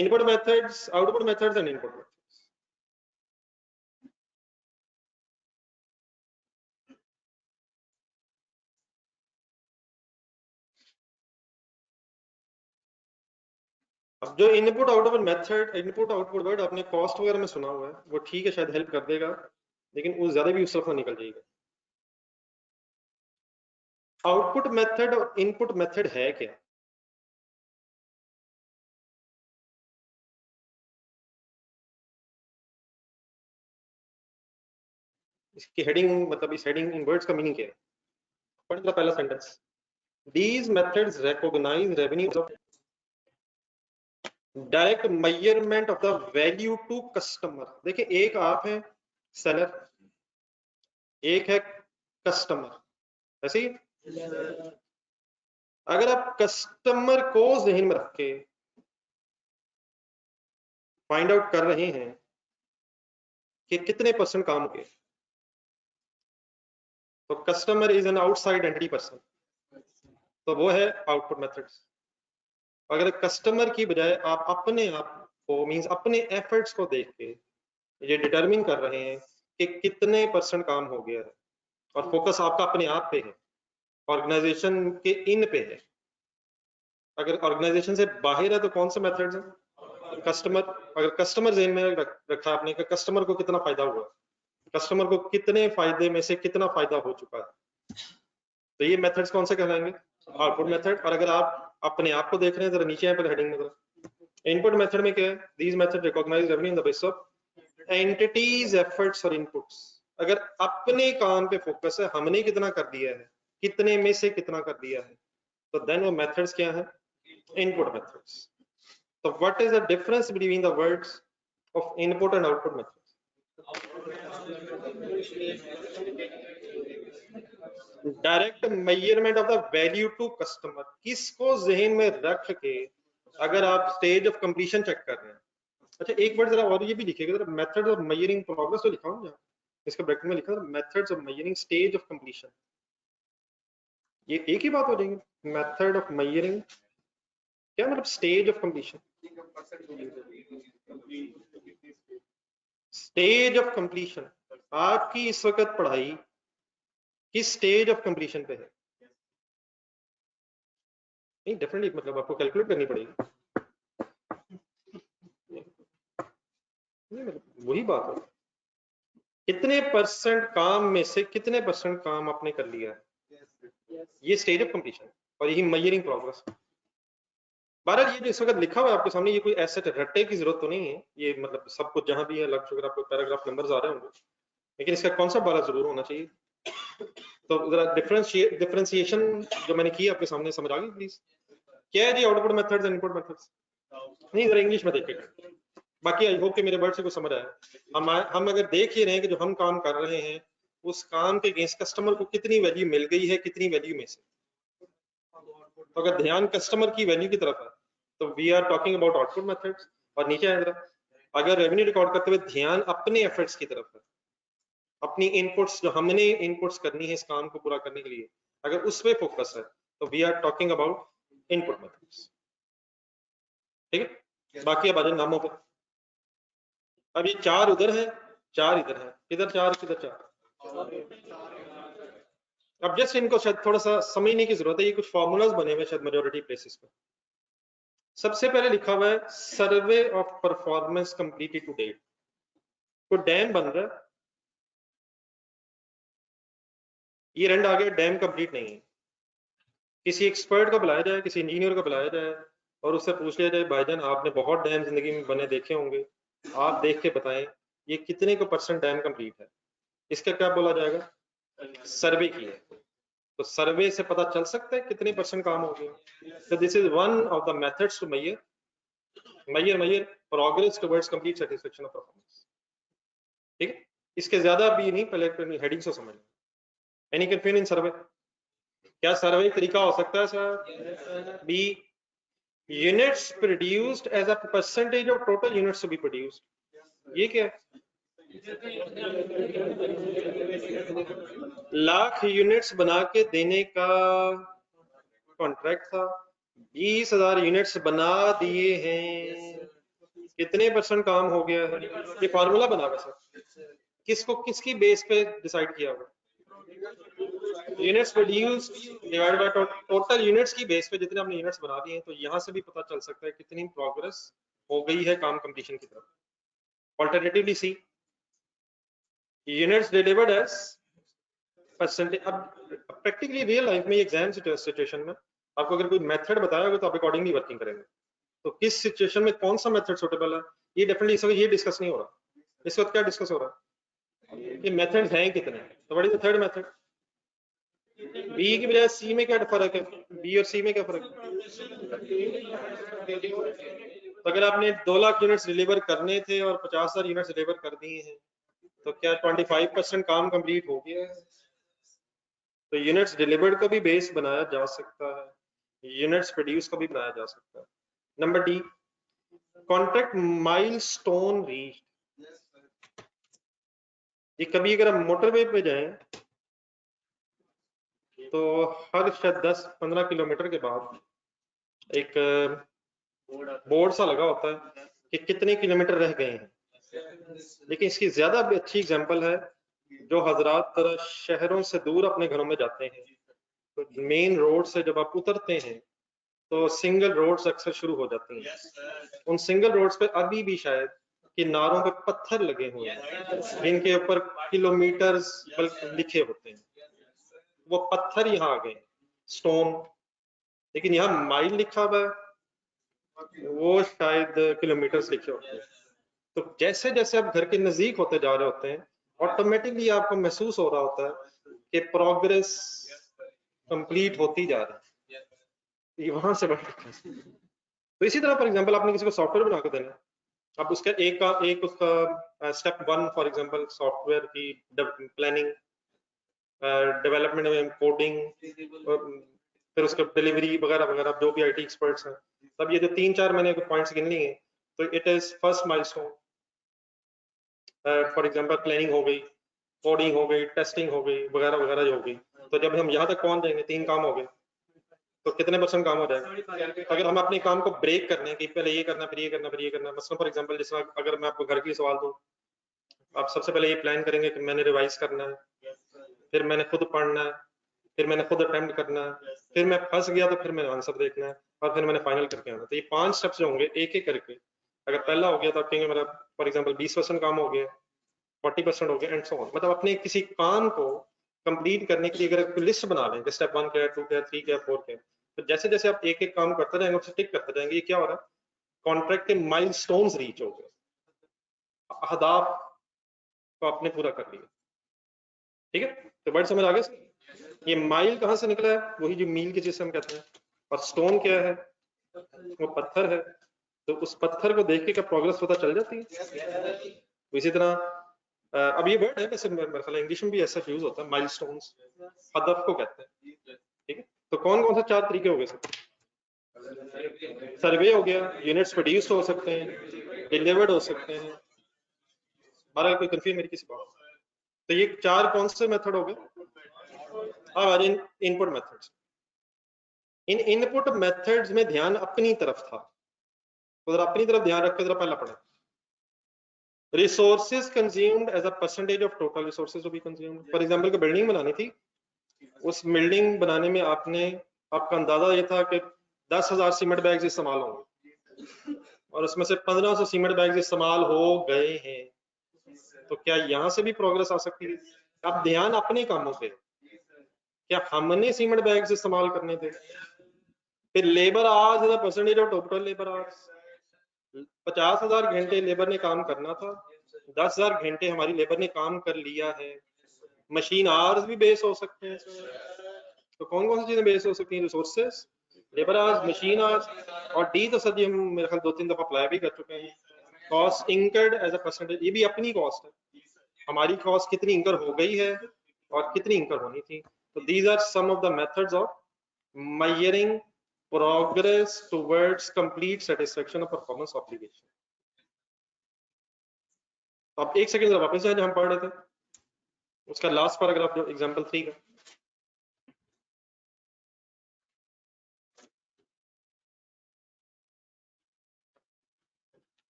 input methods, output methods and input methods. अब जो input output method, input output word आपने कॉस्ट वगैरह में सुना हुआ है, वो ठीक है शायद हेल्प कर देगा, लेकिन वो ज्यादा भी उस तरफ निकल जाएगा। आउटपुट मेथड और इनपुट मेथड है क्या? इसकी हेडिंग, मतलब इस हेडिंग इन वर्ड्स का मीनिंग क्या है? पढ़िए पहला sentence, these methods recognize revenue of direct measurement of the value to customer। देखिए एक आप है सेलर, एक है कस्टमर, ऐसे ही। अगर आप कस्टमर को जहन में रख के फाइंड आउट कर रहे हैं कि कितने परसेंट काम हुए, तो customer is an outside entity person, तो वो है आउटपुट मेथड्स। अगर कस्टमर की बजाय आप अपने आप को, मींस अपने एफर्ट्स को देख के ये डिटरमिन कर रहे हैं कि कितने परसेंट काम हो गया है, और फोकस आपका अपने आप पे है, ऑर्गेनाइजेशन के इन पे है। अगर ऑर्गेनाइजेशन से बाहर है तो कौन से मेथड्स हैं? कस्टमर, अगर कस्टमर जेन में रखा आपने कि कस्टमर को कितना फायदा हुआ, कस्टमर को कितने फायदे में से कितना फायदा हो चुका है, तो ये मेथड्स कौन से कहलाएंगे? Output method. और अगर आप अपने आप को देख रहे हैं जरा नीचे यहाँ पर हेडिंग में, जरा इनपुट मेथड में क्या है? These method recognise revenue in the base of entities efforts और इनपुट्स। अगर अपने काम पे फोकस है, हमने कितना कर दिया है, कितने में से कितना कर दिया है, तो देन वो मेथड्स क्या है? Input methods. तो what is the difference between the words of input and output methods? Direct measurement of the value to customer, किसको जहन में रख के अगर आप स्टेज ऑफ कंप्लीशन चेक कर रहे हैं। अच्छा एक वर्ड जरा और ये भी लिखिएगा जरा, मेथड्स ऑफ मेजरिंग प्रोग्रेस तो लिखा हूं, इसका ब्रैकेट में लिखा methods of measuring stage of completion, ये एक ही बात हो जाएगी। मेथड ऑफ मेजरिंग क्या मतलब? Stage of completion, stage of completion. आपकी इस वक्त पढ़ाई किस स्टेज ऑफ कंप्लीशन पे है? नहीं डेफिनेटली, मतलब आपको कैलकुलेट करनी पड़ेगी, मतलब वही बात है, कितने परसेंट काम में से कितने परसेंट काम आपने कर लिया है, ये स्टेज ऑफ कंप्लीशन, और यही मेजरिंग प्रोग्रेस। बहरहाल ये जो इस वक्त लिखा हुआ है आपके सामने, ये कोई ऐसे रट्टे की जरूरत तो नहीं है, ये मतलब सब कुछ जहां भी है लग चुका, आपको पैराग्राफ नंबर्स आ रहे होंगे, लेकिन इसका कॉन्सेप्ट बारा जरूर होना चाहिए। तो जरा डिफरेंशिएशन जो मैंने की आपके सामने समझ आ गई प्लीज? क्या है जी output methods and input methods? नहीं जरा इंग्लिश में देखिएगा, बाकी आई होप कि मेरे वर्ड से कुछ समझ आया। हम अगर देख ही रहे हैं कि जो हम काम कर रहे हैं उस काम के अगेंस्ट कस्टमर को कितनी वैल्यू मिल गई है, कितनी वैल्यू में से, तो अगर ध्यान कस्टमर की वैल्यू की तरफ है तो we are talking about output methods. और नीचे आए जरा, अगर रेवेन्यू रिकॉर्ड करते हुए ध्यान अपने एफर्ट्स की तरफ है, अपनी इनपुट्स जो हमने इनपुट्स करनी है इस काम को पूरा करने के लिए, अगर उस पे फोकस है तो we are talking about input methods. ठीक है, बाकी अब आ जाए नामों पर। अब ये चार उधर है, चार इधर है, किधर चार किधर चार। अब जस्ट इनको शायद थोड़ा सा समझने की जरूरत है, ये कुछ फॉर्मूलाज बने हुए शायद मेजॉरिटी प्लेसेस पे। सबसे पहले लिखा हुआ है survey of performance completed to date. तो डैम बन रहा है, ये रंड आ गया, डैम कंप्लीट नहीं है, किसी एक्सपर्ट को बुलाया जाए, किसी इंजीनियर को बुलाया जाए और उससे पूछ लिया जाए भाईजान आपने बहुत डैम जिंदगी में बने देखे होंगे, आप देख के बताएं ये कितने को % डैम कंप्लीट है, इसका क्या बोला जाएगा? सर्वे की है। तो सर्वे से पता चल सकता है कितने % काम हो गया। तो this is one of the methods to measure progress towards complete satisfaction of performance। ठीक है, इसके ज्यादा भी नहीं, पहले हेडिंग से समझ लें। Any confusion in survey? क्या सर्वे तरीका हो सकता है sir? B units produced as a % of total units to be produced. ये क्या है? लाख यूनिट्स बना के देने का कॉन्ट्रैक्ट था, 20,000 यूनिट्स बना दिए हैं, कितने % काम हो गया है? ये फार्मूला बना हुआ सर, किसको किसकी बेस पे डिसाइड किया हुआ? Units produced divided by total units की बेस पे जितने हमने यूनिट्स बना दिए हैं। तो यहाँ से भी पता चल सकता है कितनी प्रोग्रेस हो गई है काम कंप्लीशन की तरफ। ऑल्टरनेटिवली सी यूनिट्स डिलीवर्ड एज %। अब प्रैक्टिकली रियल लाइफ में एग्जाम सिचुएशन में आपको अगर कोई मेथड बताया होगा तो आप अकॉर्डिंगली वर्किंग करेंगे। तो किस सिचुएशन में कौन सा मेथड सूटेबल है, ये डेफिनेटली इस वक्त ये डिस्कस नहीं हो रहा। इस वक्त क्या डिस्कस हो रहा है? ये मेथड्स हैं कितने। तो what is the third method? B की बजाय सी में क्या फर्क है? बी और सी में क्या फर्क है? तो अगर आपने 2 लाख यूनिट्स डिलीवर करने थे और 50,000 यूनिट्स डिलीवर कर दिए हैं, तो क्या 25% काम कंप्लीट हो गया है? तो यूनिट्स डिलीवर्ड का भी बेस बनाया जा सकता है, यूनिट्स प्रोड्यूस का भी बनाया जा सकता है। Number D contract milestone reach. ये कभी अगर हम मोटरवे पे जाएं तो हर शायद 10-15 किलोमीटर के बाद एक बोर्ड सा लगा होता है कि कितने किलोमीटर रह गए हैं। लेकिन इसकी ज्यादा भी अच्छी एग्जांपल है जो हजरात शहरों से दूर अपने घरों में जाते हैं, तो मेन रोड से जब आप उतरते हैं तो सिंगल रोड्स अक्सर शुरू हो जाती हैं। उन सिंगल रोड्स पे अभी भी शायद किनारों पे पत्थर लगे हुए हैं जिनके ऊपर किलोमीटर्स लिखे होते हैं। वो पत्थर यहाँ आ गए, स्टोन, लेकिन यहाँ माइल लिखा हुआ है, वो शायद किलोमीटर्स लिखे होते हैं। तो जैसे जैसे आप घर के नजदीक होते जा रहे होते हैं, ऑटोमेटिकली आपको महसूस हो रहा होता है कि प्रोग्रेस कंप्लीट होती जा रही है। ये वहां से बढ़। तो इसी तरह फॉर एग्जांपल आपने किसी को सॉफ्टवेयर बना के देना, अब उसका एक उसका स्टेप 1 फॉर एग्जांपल सॉफ्टवेयर की प्लानिंग, डेवलपमेंट में कोडिंग, फिर उसका डिलीवरी वगैरह वगैरह, जो भी आईटी एक्सपर्ट्स हैं। तब ये जो 3-4 मैंने पॉइंट्स गिन लिए हैं, तो it is first milestone. For example planning हो गई, कोडिंग हो गई, टेस्टिंग हो गई, वगैरह वगैरह जो हो गई। तो जब हम यहाँ तक पहुंच जाएंगे 3 काम हो गए, तो कितने % काम हो जाएगा? अगर हम अपने काम को ब्रेक करने हैं कि पहले ये करना फिर ये करना फिर ये करना, मसलन फॉर एग्जांपल जिस अगर मैं आपको घर के लिए सवाल दूं, आप सबसे पहले ये प्लान करेंगे कि मैंने रिवाइज करना है, फिर मैंने खुद पढ़ना है, फिर मैंने खुद अटेम्प्ट करना है, फिर मैं फंस गया तो फिर मैंने आंसर देखना है, और फिर मैंने फाइनल करके आना। तो ये 5 स्टेप्स जो होंगे एक एक करके, अगर पहला हो गया तो आप कहेंगे मेरा फॉर एग्जांपल 20% काम हो गया, 40% हो गया, एंड सो ऑन। मतलब अपने किसी काम को कंप्लीट करने के लिए अगर लिस्ट बना लें, स्टेप 1 क्या है, 2 क्या है, 3 क्या है, 4 क्या है, तो जैसे जैसे आप एक एक काम करते जाएंगे, उससे टिक करते जाएंगे, ये क्या हो रहा है? कॉन्ट्रैक्ट के माइलस्टोन्स रीच हो गए, अहदाफ को आपने पूरा कर लिया। ठीक है, तो वर्ड समझ आ गया? ये माइल कहाँ से निकला है? वही जो मील के जिसे हम कहते हैं। और स्टोन क्या है? वो पत्थर है। तो उस पत्थर को देख के क्या प्रोग्रेस पता चल जाती है? तो इसी तरह अब ये वर्ड है वैसे मेरे ख्याल इंग्लिश में भी ऐसा यूज होता है, माइलस्टोन्स, हदफ को कहते हैं। ठीक है, तो कौन कौन सा 4 तरीके हो गए सर? सर्वे हो गया, यूनिट्स प्रोड्यूस्ड हो सकते हैं, डिलीवर्ड हो सकते हैं। बारह कोई कंफ्यूज मेरी किसी बात? तो ये 4 कौन से मेथड हो गए? अब आ जाए इनपुट मेथड्स। इन इनपुट मेथड्स में ध्यान अपनी तरफ था, तो अपनी तरफ ध्यान रख के जरा पहला पढ़ा, resources consumed as a % of total resources to be consumed. For example को बिल्डिंग बनानी थी, उस बिल्डिंग बनाने में आपका अंदाजा ये था कि 10,000 सीमेंट बैग्स इस्तेमाल होंगे, और उसमें से 1500 सीमेंट बैग्स इस्तेमाल हो गए हैं। तो क्या यहाँ से भी प्रोग्रेस आ सकती है? अब ध्यान अपने कामों पे, क्या हमने सीमेंट बैग्स इस्तेमाल करने थे? फिर labour hours is the percentage of total labour hours. 50,000 घंटे लेबर ने काम करना था, 10,000 घंटे हमारी लेबर ने काम कर लिया है। मशीन आवर्स भी बेस हो सकते हैं इसमें। तो कौन कौन सी चीजें बेस हो सकती हैं? Resources, labour hours, machine hours, और डी तो सर जी हम मेरे ख्याल 2-3 दफा अप्लाई भी कर चुके हैं। Cost incurred as a percentage, ये भी अपनी कॉस्ट है, हमारी कॉस्ट कितनी इंकर हो गई है और कितनी इंकर होनी थी। तो these are some of the methods of measuring progress towards complete satisfaction of performance obligation। अब एक सेकंड वापस जाए जो हम पढ़ रहे थे, उसका लास्ट पैराग्राफ जो एग्जांपल 3 का,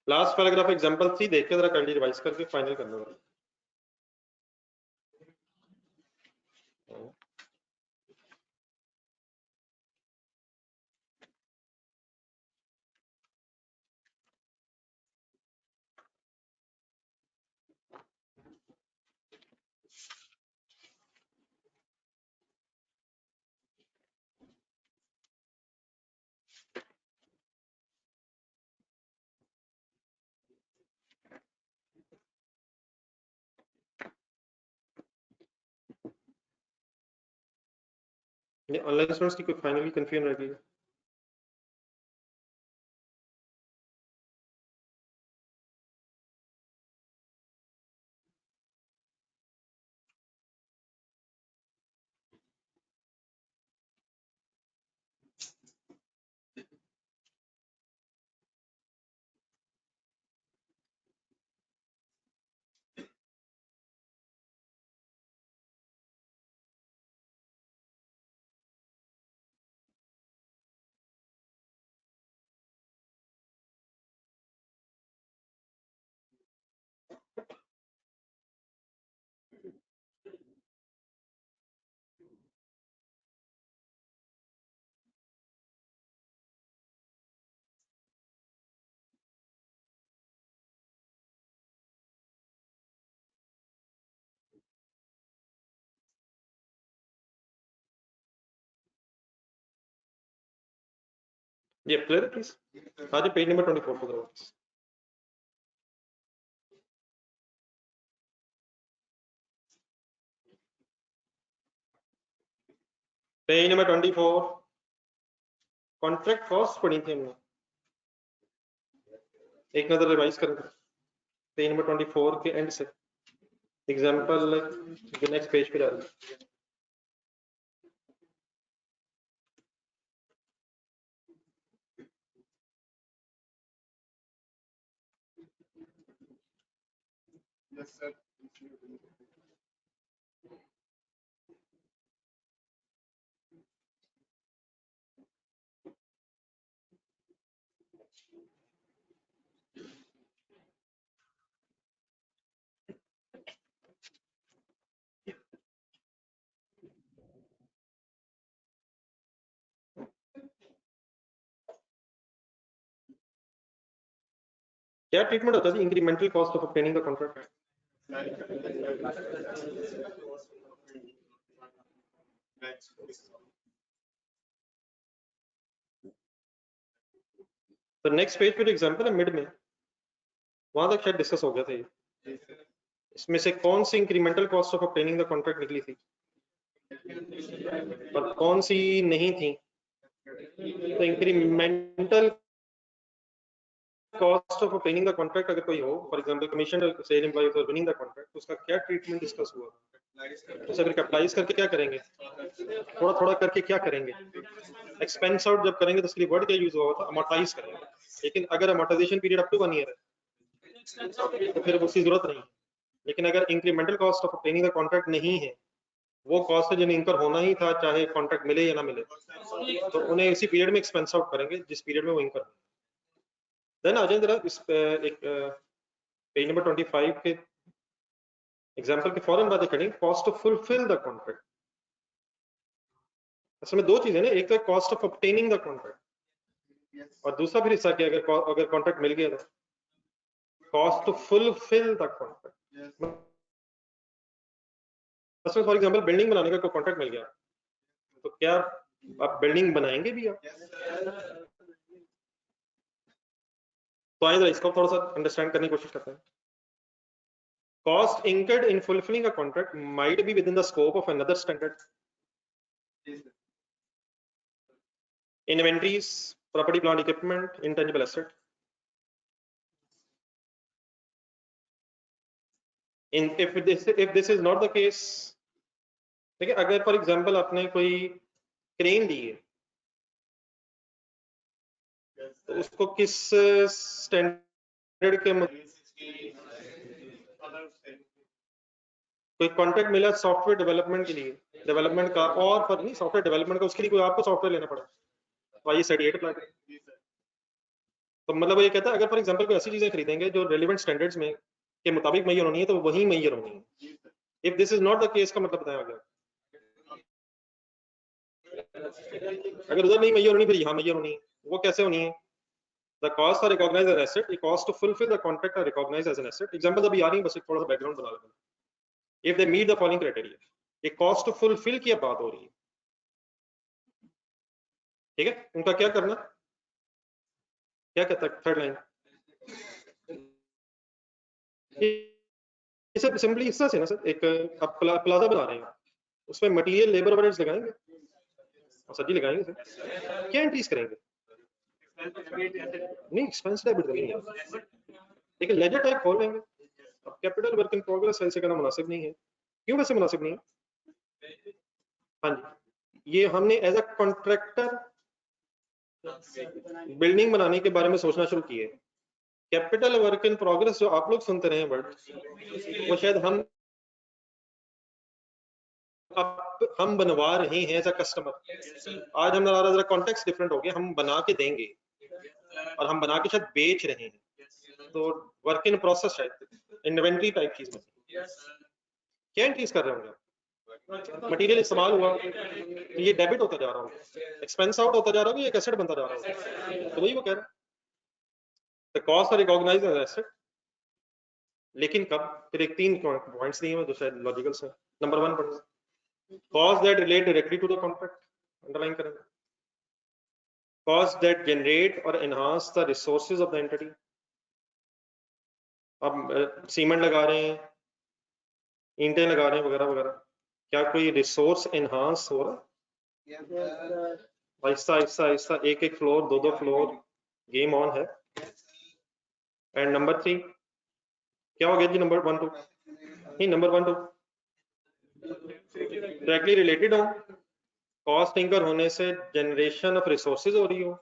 लास्ट पैराग्राफ एग्जांपल 3 देख के जरा काइंडली रिवाइज करके फाइनल करना होगा। ये ऑनलाइन स्टूडेंट्स की कोई फाइनली कंफ्यूजन रह गई? ये क्लियर प्लीज, आज पेज नंबर 24 पे करो। पेज नंबर 24 कॉन्ट्रैक्ट कॉस्ट पढ़ी थी हमने, एक नजर रिवाइज करेंगे पेज नंबर 24 के एंड से, एग्जांपल जो नेक्स्ट पेज पे जा रही है। Yes, sir. क्या ट्रीटमेंट होता है incremental cost of obtaining the contract? तो नेक्स्ट पेज पे जो एग्जांपल है मिड में, वहां तक शायद डिस्कस हो गया था ये। इसमें से कौन सी incremental cost of obtaining the contract निकली थी और कौन सी नहीं थी? तो incremental cost of obtaining the contract अगर कोई हो, for example commission sale employ for winning the contract, तो उसका क्या ट्रीटमेंट डिस्कस हुआ? तो सर कैपिटलाइज करके क्या करेंगे, थोड़ा थोड़ा करके क्या करेंगे? एक्सपेंस आउट जब करेंगे तो उसके लिए वर्ड क्या यूज हुआ था? अमोर्टाइज करेंगे। लेकिन अगर amortisation period up to 1 year है तो फिर उसकी जरूरत नहीं। लेकिन अगर incremental cost of obtaining the contract नहीं है, वो कॉस्ट है जिन्हें इंकर होना ही था चाहे कॉन्ट्रैक्ट मिले या ना मिले, तो उन्हें इसी पीरियड में एक्सपेंस आउट करेंगे जिस पीरियड में वो इंकर। देन आ जाए जरा इस एक पेज नंबर 25 के एग्जांपल के फौरन बाद करेंगे cost to fulfil the contract. असल में दो चीजें ना, एक तो cost of obtaining the contract और दूसरा फिर हिस्सा क्या, अगर कॉन्ट्रैक्ट मिल गया तो cost to fulfil the contract. For example building बनाने का कोई कॉन्ट्रैक्ट मिल गया, तो क्या आप बिल्डिंग बनाएंगे भी आप? तो आइए इसको थोड़ा सा अंडरस्टैंड करने की कोशिश करते हैं. Cost incurred in fulfilling a contract might be within the scope of another standard. Inventories, property, plant, equipment, intangible asset. If this is not the case, देखिए अगर फॉर एग्जांपल आपने कोई क्रेन ली है तो उसको किस स्टैंडर्ड के कोई कॉन्ट्रैक्ट मिला सॉफ्टवेयर डेवलपमेंट के लिए, डेवलपमेंट का, और पर नहीं सॉफ्टवेयर डेवलपमेंट का, उसके लिए कोई आपको सॉफ्टवेयर लेना पड़ा तो आइए 38 अप्लाई करें. तो मतलब ये कहता है अगर फॉर एग्जांपल कोई ऐसी चीजें खरीदेंगे जो रेलेवेंट स्टैंडर्ड्स में के मुताबिक मैयर होनी है तो वही मैयर होनी है. If this is not the case का मतलब बताया गया, अगर उधर नहीं मैयर होनी फिर यहाँ मैयर होनी है. वो कैसे होनी है? The costs are recognized as an asset. The cost to fulfill the contract are recognized as an asset. Example अभी आ रही है, बस एक थोड़ा सा बैकग्राउंड बना लेते हैं. If they meet the following criteria, ये cost to fulfill की अब बात हो रही है. ठीक है, उनका क्या करना, क्या कहता है थर्ड लाइन, इसे सिंपली इस तरह से ना सर, एक आप प्लाजा बना रहे हैं, उसमें मटेरियल लेबर ओवरहेड्स लगाएंगे और सब्जी लगाएंगे सर, क्या इंक्रीज करेंगे? नहीं, एक्सपेंस डेबिट करेंगे, लेकिन लेजर टाइप खोल लेंगे. अब कैपिटल वर्क इन प्रोग्रेस ऐसे करना मुनासिब नहीं है. क्यों वैसे मुनासिब नहीं है? हाँ जी, ये हमने एज अ कॉन्ट्रैक्टर बिल्डिंग बनाने के बारे में सोचना शुरू किए. कैपिटल वर्क इन प्रोग्रेस जो आप लोग सुनते रहे हैं वर्ड, वो शायद हम बनवा रहे हैं एज अ कस्टमर. आज हमारा जरा कॉन्टेक्स्ट डिफरेंट हो गया, हम बना के देंगे और हम बना के शायद बेच रहे हैं. तो वर्क इन प्रोसेस शायद इन्वेंटरी टाइप चीज में क्या इंक्रीज कर रहे होंगे? मटेरियल इस्तेमाल हुआ तो ये डेबिट होता जा रहा होगा, एक्सपेंस आउट होता जा रहा होगा, ये एक एसेट बनता जा रहा होगा. तो वही वो कह रहा है, the cost are recognised as asset. लेकिन कब? फिर एक 3 पॉइंट्स दिए हुए जो शायद लॉजिकल है. नंबर 1 पढ़ना, cost that relate directly to the contract, underline करेंगे. कॉस्ट दैट जनरेट और enhance the resources of the entity. अब सीमेंट लगा रहे हैं, ईंटें लगा रहे हैं वगैरह वगैरह, क्या कोई रिसोर्स एनहांस हो रहा है? आहिस्ता आहिस्ता आहिस्ता एक एक फ्लोर, 2 फ्लोर, गेम ऑन है. एंड नंबर 3 क्या हो गया जी? नंबर 1 2 नहीं, नंबर 1 2 डायरेक्टली रिलेटेड हो, कॉस्ट इंकर होने से जनरेशन ऑफ रिसोर्सेज हो रही हो,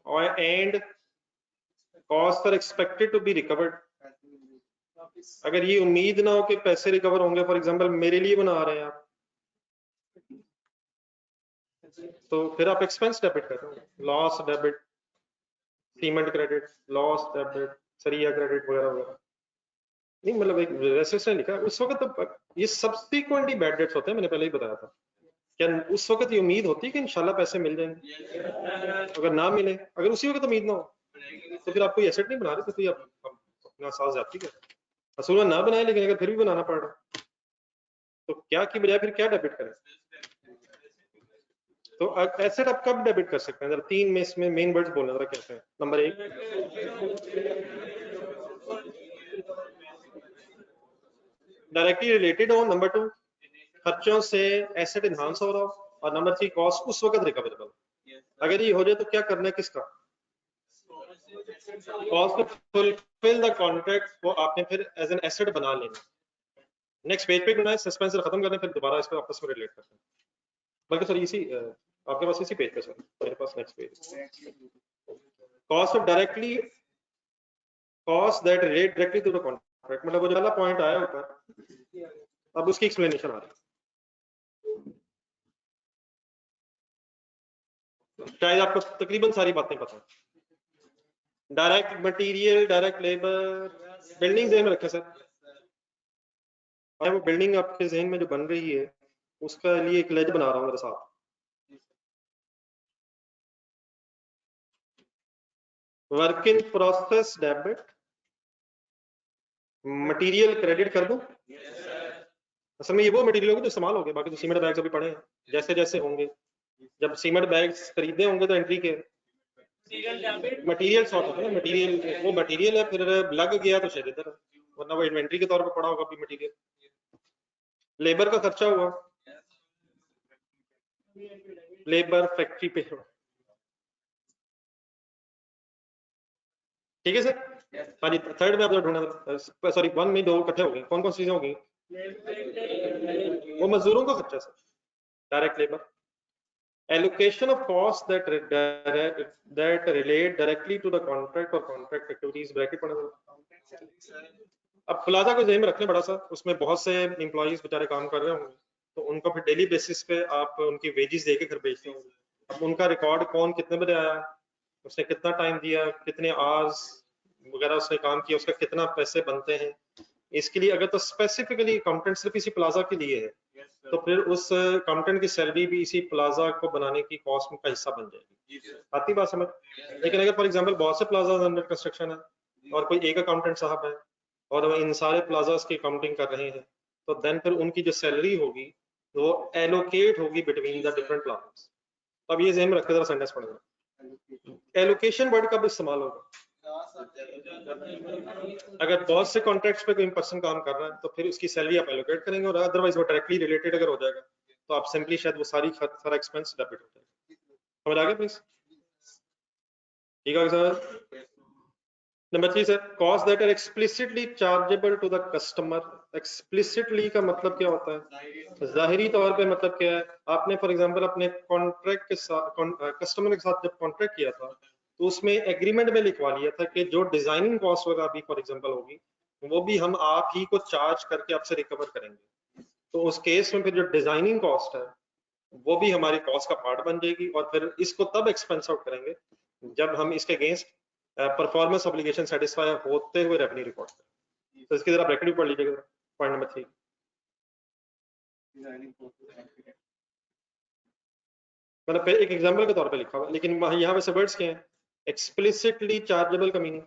और and cost are expected to be recovered. अगर ये उम्मीद ना हो कि पैसे रिकवर होंगे, फॉर एग्जांपल मेरे लिए बना रहे हैं आप, तो फिर आप एक्सपेंस डेबिट कर रहे हो, loss debit, cement credit, loss debit, सरिया क्रेडिट वगैरह वगैरह. नहीं मतलब एक रेसिस्टेंस लिखा है उस वक्त, तो ये सब्सिक्वेंटली बैड डेट्स होते हैं, मैंने पहले ही बताया था. क्या उस वक्त ये उम्मीद होती है कि इंशाल्लाह पैसे मिल जाएंगे? अगर ना मिले, अगर उसी वक्त उम्मीद ना हो, तो फिर आप कोई एसेट नहीं बना रहे, तो फिर आप अपना साथ जाती है. असूल ना बनाए, लेकिन अगर फिर भी बनाना पड़ रहा, तो क्या की बजाय फिर क्या डेबिट करें? तो एसेट आप कब डेबिट कर सकते हैं? जरा 3 में इसमें मेन वर्ड्स बोलना जरा कैसे हैं. नंबर 1 डायरेक्टली रिलेटेड हो, नंबर 2 खर्चों से एसेट इनहांस हो रहा हो, और नंबर 3 कॉस्ट उस वक्त रिकवरेबल. अगर ये हो जाए तो क्या करना है, किसका? Cost to fulfil the contract को आपने फिर एज एन एसेट बना लेना. नेक्स्ट पेज पे बनाए, सस्पेंस खत्म करने, फिर दोबारा इसको आपस में रिलेट करते हैं. बल्कि सर इसी आपके पास इसी पेज पे, सर मेरे पास next page, cost of directly, cost that relate directly to the contract, मतलब वो जो वाला पॉइंट आया ऊपर, अब उसकी एक्सप्लेनेशन आ रही है. शायद आपको तकरीबन सारी बातें पता है. Direct material, direct labour, building ज़हन में रखें सर. वो बिल्डिंग आपके जहन में जो बन रही है, उसका लिए एक लेज बना रहा हूँ मेरे साथ. Work in process debit, material credit कर दूं, असल में ये वो मटेरियल होगी जो इस्तेमाल हो गए, बाकी तो सीमेंट बैग्स अभी पड़े हैं, जैसे जैसे होंगे। जब सीमेंट बैग्स खरीदे होंगे तो एंट्री के मटेरियल सॉर्ट होता है ना, मटेरियल वो मटेरियल है, फिर लग गया तो शायद इधर, वरना वो इन्वेंट्री के तौर पर पड़ा होगा अभी मटेरियल। लेबर का खर्चा हुआ, लेबर फैक्ट्री पे, ठीक है सर। हाँ जी, थर्ड में आप ढूंढना, सॉरी वन में दो इकट्ठे हो गए, कौन कौन सी चीजें होगी? वो मजदूरों का खर्चा sir, direct labour. Allocation of costs that relate directly to the contract or contract activities, bracket पढ़ना। अब प्लाजा को जेब में रखने बड़ा सा, उसमें बहुत से एम्प्लॉइज बेचारे काम कर रहे होंगे, तो उनको फिर डेली बेसिस पे आप उनकी वेजेस देके घर भेजते होंगे। अब उनका रिकॉर्ड कौन कितने बजे आया, उसने कितना टाइम दिया, कितने आवर्स वगैरह उसने काम किया, उसका कितना पैसे बनते हैं, इसके लिए अगर तो स्पेसिफिकली अकाउंटेंट सिर्फ इसी प्लाजा के लिए है, तो फिर उस अकाउंटेंट की सैलरी भी इसी प्लाजा को बनाने की कॉस्ट का हिस्सा बन जाएगी। आती बात समझ? लेकिन अगर फॉर एग्जांपल बहुत से प्लाजा अंडर कंस्ट्रक्शन है और कोई एक अकाउंटेंट साहब है और वो इन सारे प्लाजास की अकाउंटिंग कर रहे हैं, तो देन फिर उनकी जो सैलरी होगी वो एलोकेट होगी बिटवीन द डिफरेंट प्लाजास। तो अब ये ज़हन में रखकर जरा सेंटेंस पढ़ना, एलोकेशन वर्ड कब इस्तेमाल होगा? अगर बहुत से कॉन्ट्रैक्ट्स पे कोई पर्सन काम कर रहा है तो फिर उसकी सैलरी आप एलोकेट करेंगे, और अदरवाइज वो डायरेक्टली रिलेटेड अगर हो जाएगा तो आप सिंपली शायद वो सारा एक्सपेंस डेबिट हो जाएगा। समझ आ गया प्लीज? ठीक है sir. Number 3 sir, cost that are explicitly chargeable to the customer. Explicitly का मतलब क्या होता है? जाहिरी तौर पे मतलब क्या है? आपने फॉर एग्जांपल अपने कॉन्ट्रैक्ट के साथ कस्टमर के साथ जब कॉन्ट्रैक्ट किया था तो उसमें एग्रीमेंट में लिखवा लिया था कि जो डिजाइनिंग कॉस्ट वगैरह भी फॉर एग्जांपल होगी वो भी हम आप ही को चार्ज करके आपसे रिकवर करेंगे। तो उस केस में फिर जो डिजाइनिंग कॉस्ट है वो भी हमारी कॉस्ट का पार्ट बन जाएगी, और फिर इसको तब एक्सपेंस आउट करेंगे जब हम इसके अगेंस्ट परफॉर्मेंस ऑब्लिगेशन सेटिस्फाई होते हुए रेवेन्यू रिकॉर्ड करें। तो इसकी जरा ब्रैकेट भी पढ़ लीजिएगा, पॉइंट नंबर 3। मतलब एक एग्जांपल के तौर पे लिखा हुआ, लेकिन यहाँ वैसे वर्ड्स क्या हैं? एक्सप्लिसिटली चार्जेबल का मीनिंग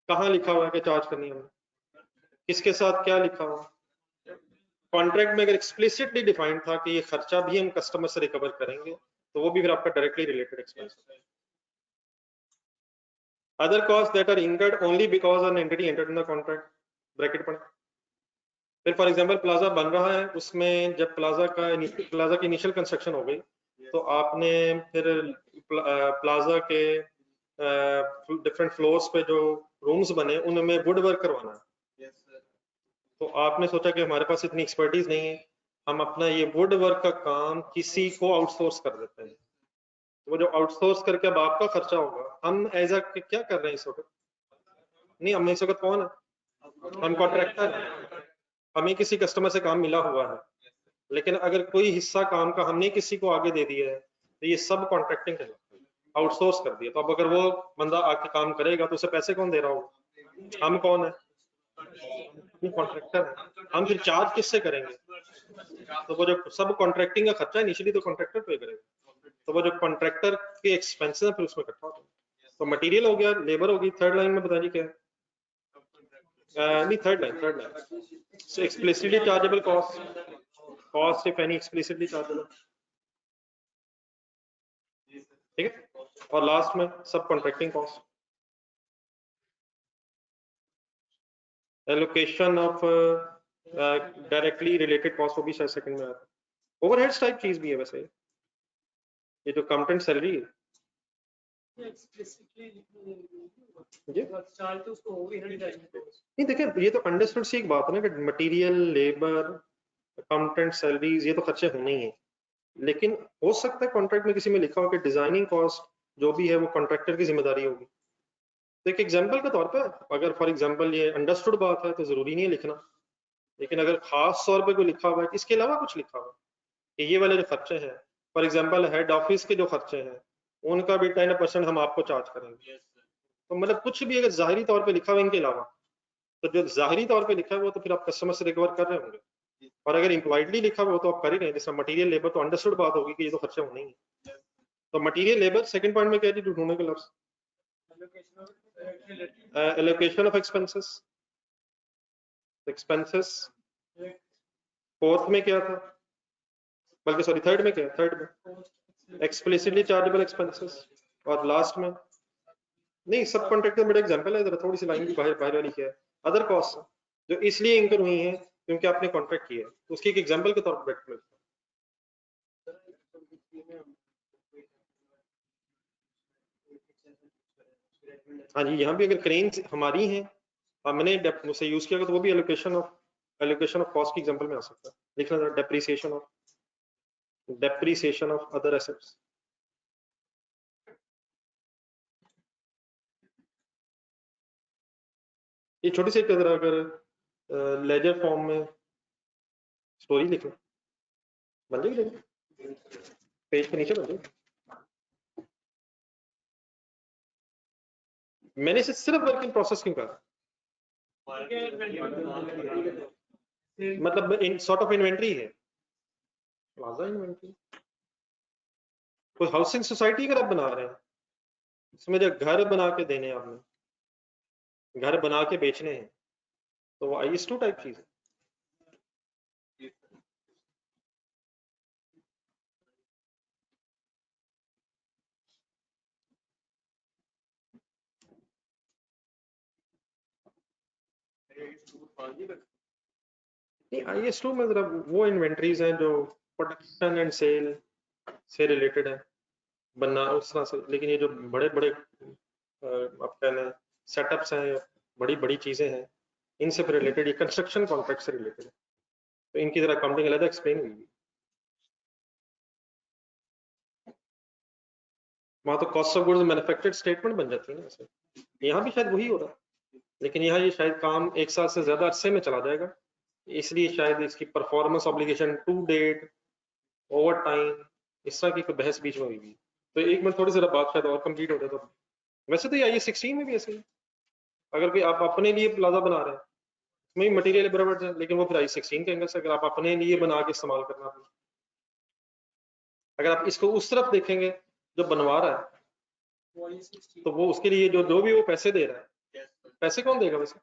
कहाँ लिखा हुआ है कि चार्ज करनी है हमने? किसके साथ क्या लिखा हुआ? कॉन्ट्रैक्ट में अगर एक्सप्लिसिटली डिफाइंड था कि ये खर्चा भी हम कस्टमर से रिकवर करेंगे तो वो भी फिर आपका डायरेक्टली रिलेटेड एक्सपेंस है। Other cost that are incurred only because an entity entered in the contract, bracket पढ़ें। फिर फॉर एग्जांपल प्लाजा बन रहा है, उसमें जब प्लाजा की इनिशियल कंस्ट्रक्शन हो गई तो आपने फिर प्लाजा के डिफरेंट फ्लोर्स पे जो रूम्स बने उनमें वुड वर्क करवाना है। तो आपने सोचा कि हमारे पास इतनी एक्सपर्टीज नहीं है, हम अपना ये वुड वर्क का काम किसी को आउटसोर्स कर देते हैं। तो वो जो आउटसोर्स करके अब आपका खर्चा होगा, हम एज अ क्या कर रहे हैं इस वक्त? नहीं, हम इस वक्त कौन है? हम कॉन्ट्रैक्टर हैं। हमें किसी कस्टमर से काम मिला हुआ है, लेकिन अगर कोई हिस्सा काम का हमने किसी को आगे दे दिया है तो ये सब कॉन्ट्रैक्टिंग है, आउटसोर्स कर दिया। तो अब अगर वो बंदा आके काम करेगा तो उसे पैसे कौन दे रहा होगा? हम कौन है? कॉन्ट्रैक्टर है। हम फिर चार्ज किससे करेंगे? तो वो जो सब कॉन्ट्रैक्टिंग का खर्चा है इनिशियली तो कॉन्ट्रैक्टर पे करेगा, तो वो जो कॉन्ट्रैक्टर के एक्सपेंसेस है फिर उसमें इकट्ठा होता है। तो मटेरियल हो गया, लेबर होगी। थर्ड लाइन में बताइए क्या है? नहीं, third line so explicitly chargeable cost if any explicitly chargeable, ठीक है। और लास्ट में सब contracting cost, allocation of directly related cost, वो भी शायद सेकंड में आता है। ओवरहेड्स टाइप चीज भी है वैसे, ये जो कंटेंट सैलरी है नहीं, देखिए ये तो अंडरस्टूड सी एक बात है ना कि मटेरियल, लेबर, अकाउंटेंट सैलरीज ये तो खर्चे होने ही हैं, लेकिन हो सकता है कॉन्ट्रैक्ट में किसी में लिखा हो कि डिजाइनिंग कॉस्ट जो भी है वो कॉन्ट्रैक्टर की जिम्मेदारी होगी। तो एक एग्जांपल के तौर पर अगर फॉर एग्जांपल ये अंडरस्टूड बात है तो जरूरी नहीं है लिखना, लेकिन अगर खास तौर पे कोई लिखा हुआ है, इसके अलावा कुछ लिखा हुआ है कि ये वाले जो खर्चे हैं, फॉर एग्जांपल हेड ऑफिस के जो खर्चे हैं उनका भी 10% हम आपको चार्ज करेंगे, तो मतलब कुछ भी अगर जाहिरी तौर पे लिखा हुआ इनके अलावा, तो जो जाहिरी तौर पे लिखा है वो तो फिर आप कस्टमर से रिकवर कर रहे होंगे, और अगर इम्प्लॉयडली लिखा हुआ तो आप कर ही रहे हैं। जैसे मटेरियल लेबर तो अंडरस्टूड बात होगी कि ये तो खर्चे होने ही है। तो मटेरियल लेबर सेकंड पॉइंट में क्या है ढूंढने के लफ्ज? Allocation of expenses. Expenses fourth में क्या था, बल्कि सॉरी थर्ड में क्या, थर्ड में एक्सप्लिसिटली चार्जेबल एक्सपेंसेस, और लास्ट में नहीं सब कॉन्ट्रैक्टर मेरा एग्जांपल है, जरा थोड़ी सी लाइन की बाहर बाहर वाली क्या है, अदर कॉस्ट जो इसलिए इंकर हुई है क्योंकि आपने कॉन्ट्रैक्ट किया है, उसकी एक एग्जांपल के तौर पर बैठ मिलता है। हाँ जी, यहाँ भी अगर क्रेन हमारी हैं, हमने उसे यूज किया तो वो भी एलोकेशन ऑफ कॉस्ट की एग्जांपल में आ सकता है। लिखना जरा, डेप्रिसिएशन ऑफ अदर एसेट्स। ये छोटी सी जरा अगर लेजर फॉर्म में स्टोरी लिख लो, बन जाएगी, पेज के नीचे बन जाएगी। मैंने इसे सिर्फ वर्क इन प्रोसेस क्यों कहा, मतलब इन सॉर्ट ऑफ इन्वेंट्री है, प्लाजा इन्वेंट्री। कोई हाउसिंग सोसाइटी अगर आप बना रहे हैं, इसमें जो घर बना के देने हैं आपने, घर बना के बेचने हैं, तो वो IS2 टाइप चीज है। नहीं, IS2 में जरा वो इन्वेंट्रीज हैं जो प्रोडक्शन एंड सेल से रिलेटेड है, बनना उस तरह से। लेकिन ये जो बड़े बड़े आप कह लें सेटअप्स हैं, बड़ी बड़ी चीजें हैं, इनसे रिलेटेड, ये कंस्ट्रक्शन कॉन्ट्रैक्ट से रिलेटेड है, तो इनकी जरा अकाउंटिंग अलग एक्सप्लेन हुई है। वहां तो cost of goods manufactured statement बन जाती है ना ऐसे, यहाँ भी शायद वही हो रहा है, लेकिन यहाँ ये शायद काम एक साल से ज्यादा अरसे में चला जाएगा, इसलिए शायद इसकी performance obligation to date over time इस तरह की कोई बहस बीच में हुई भी। तो एक मिनट थोड़ी सी बात शायद और कंप्लीट हो जाए तो। वैसे तो ये IS16 में भी ऐसे ही, अगर कोई आप अपने लिए प्लाजा बना रहे हैं, उसमें भी मटेरियल बराबर है, लेकिन वो फिर IS16 के एंगल से, अगर आप अपने लिए बना के इस्तेमाल करना, अगर आप इसको उस तरफ देखेंगे जो बनवा रहा है, तो वो उसके लिए जो भी वो पैसे दे रहा है, पैसे कौन देगा वैसे,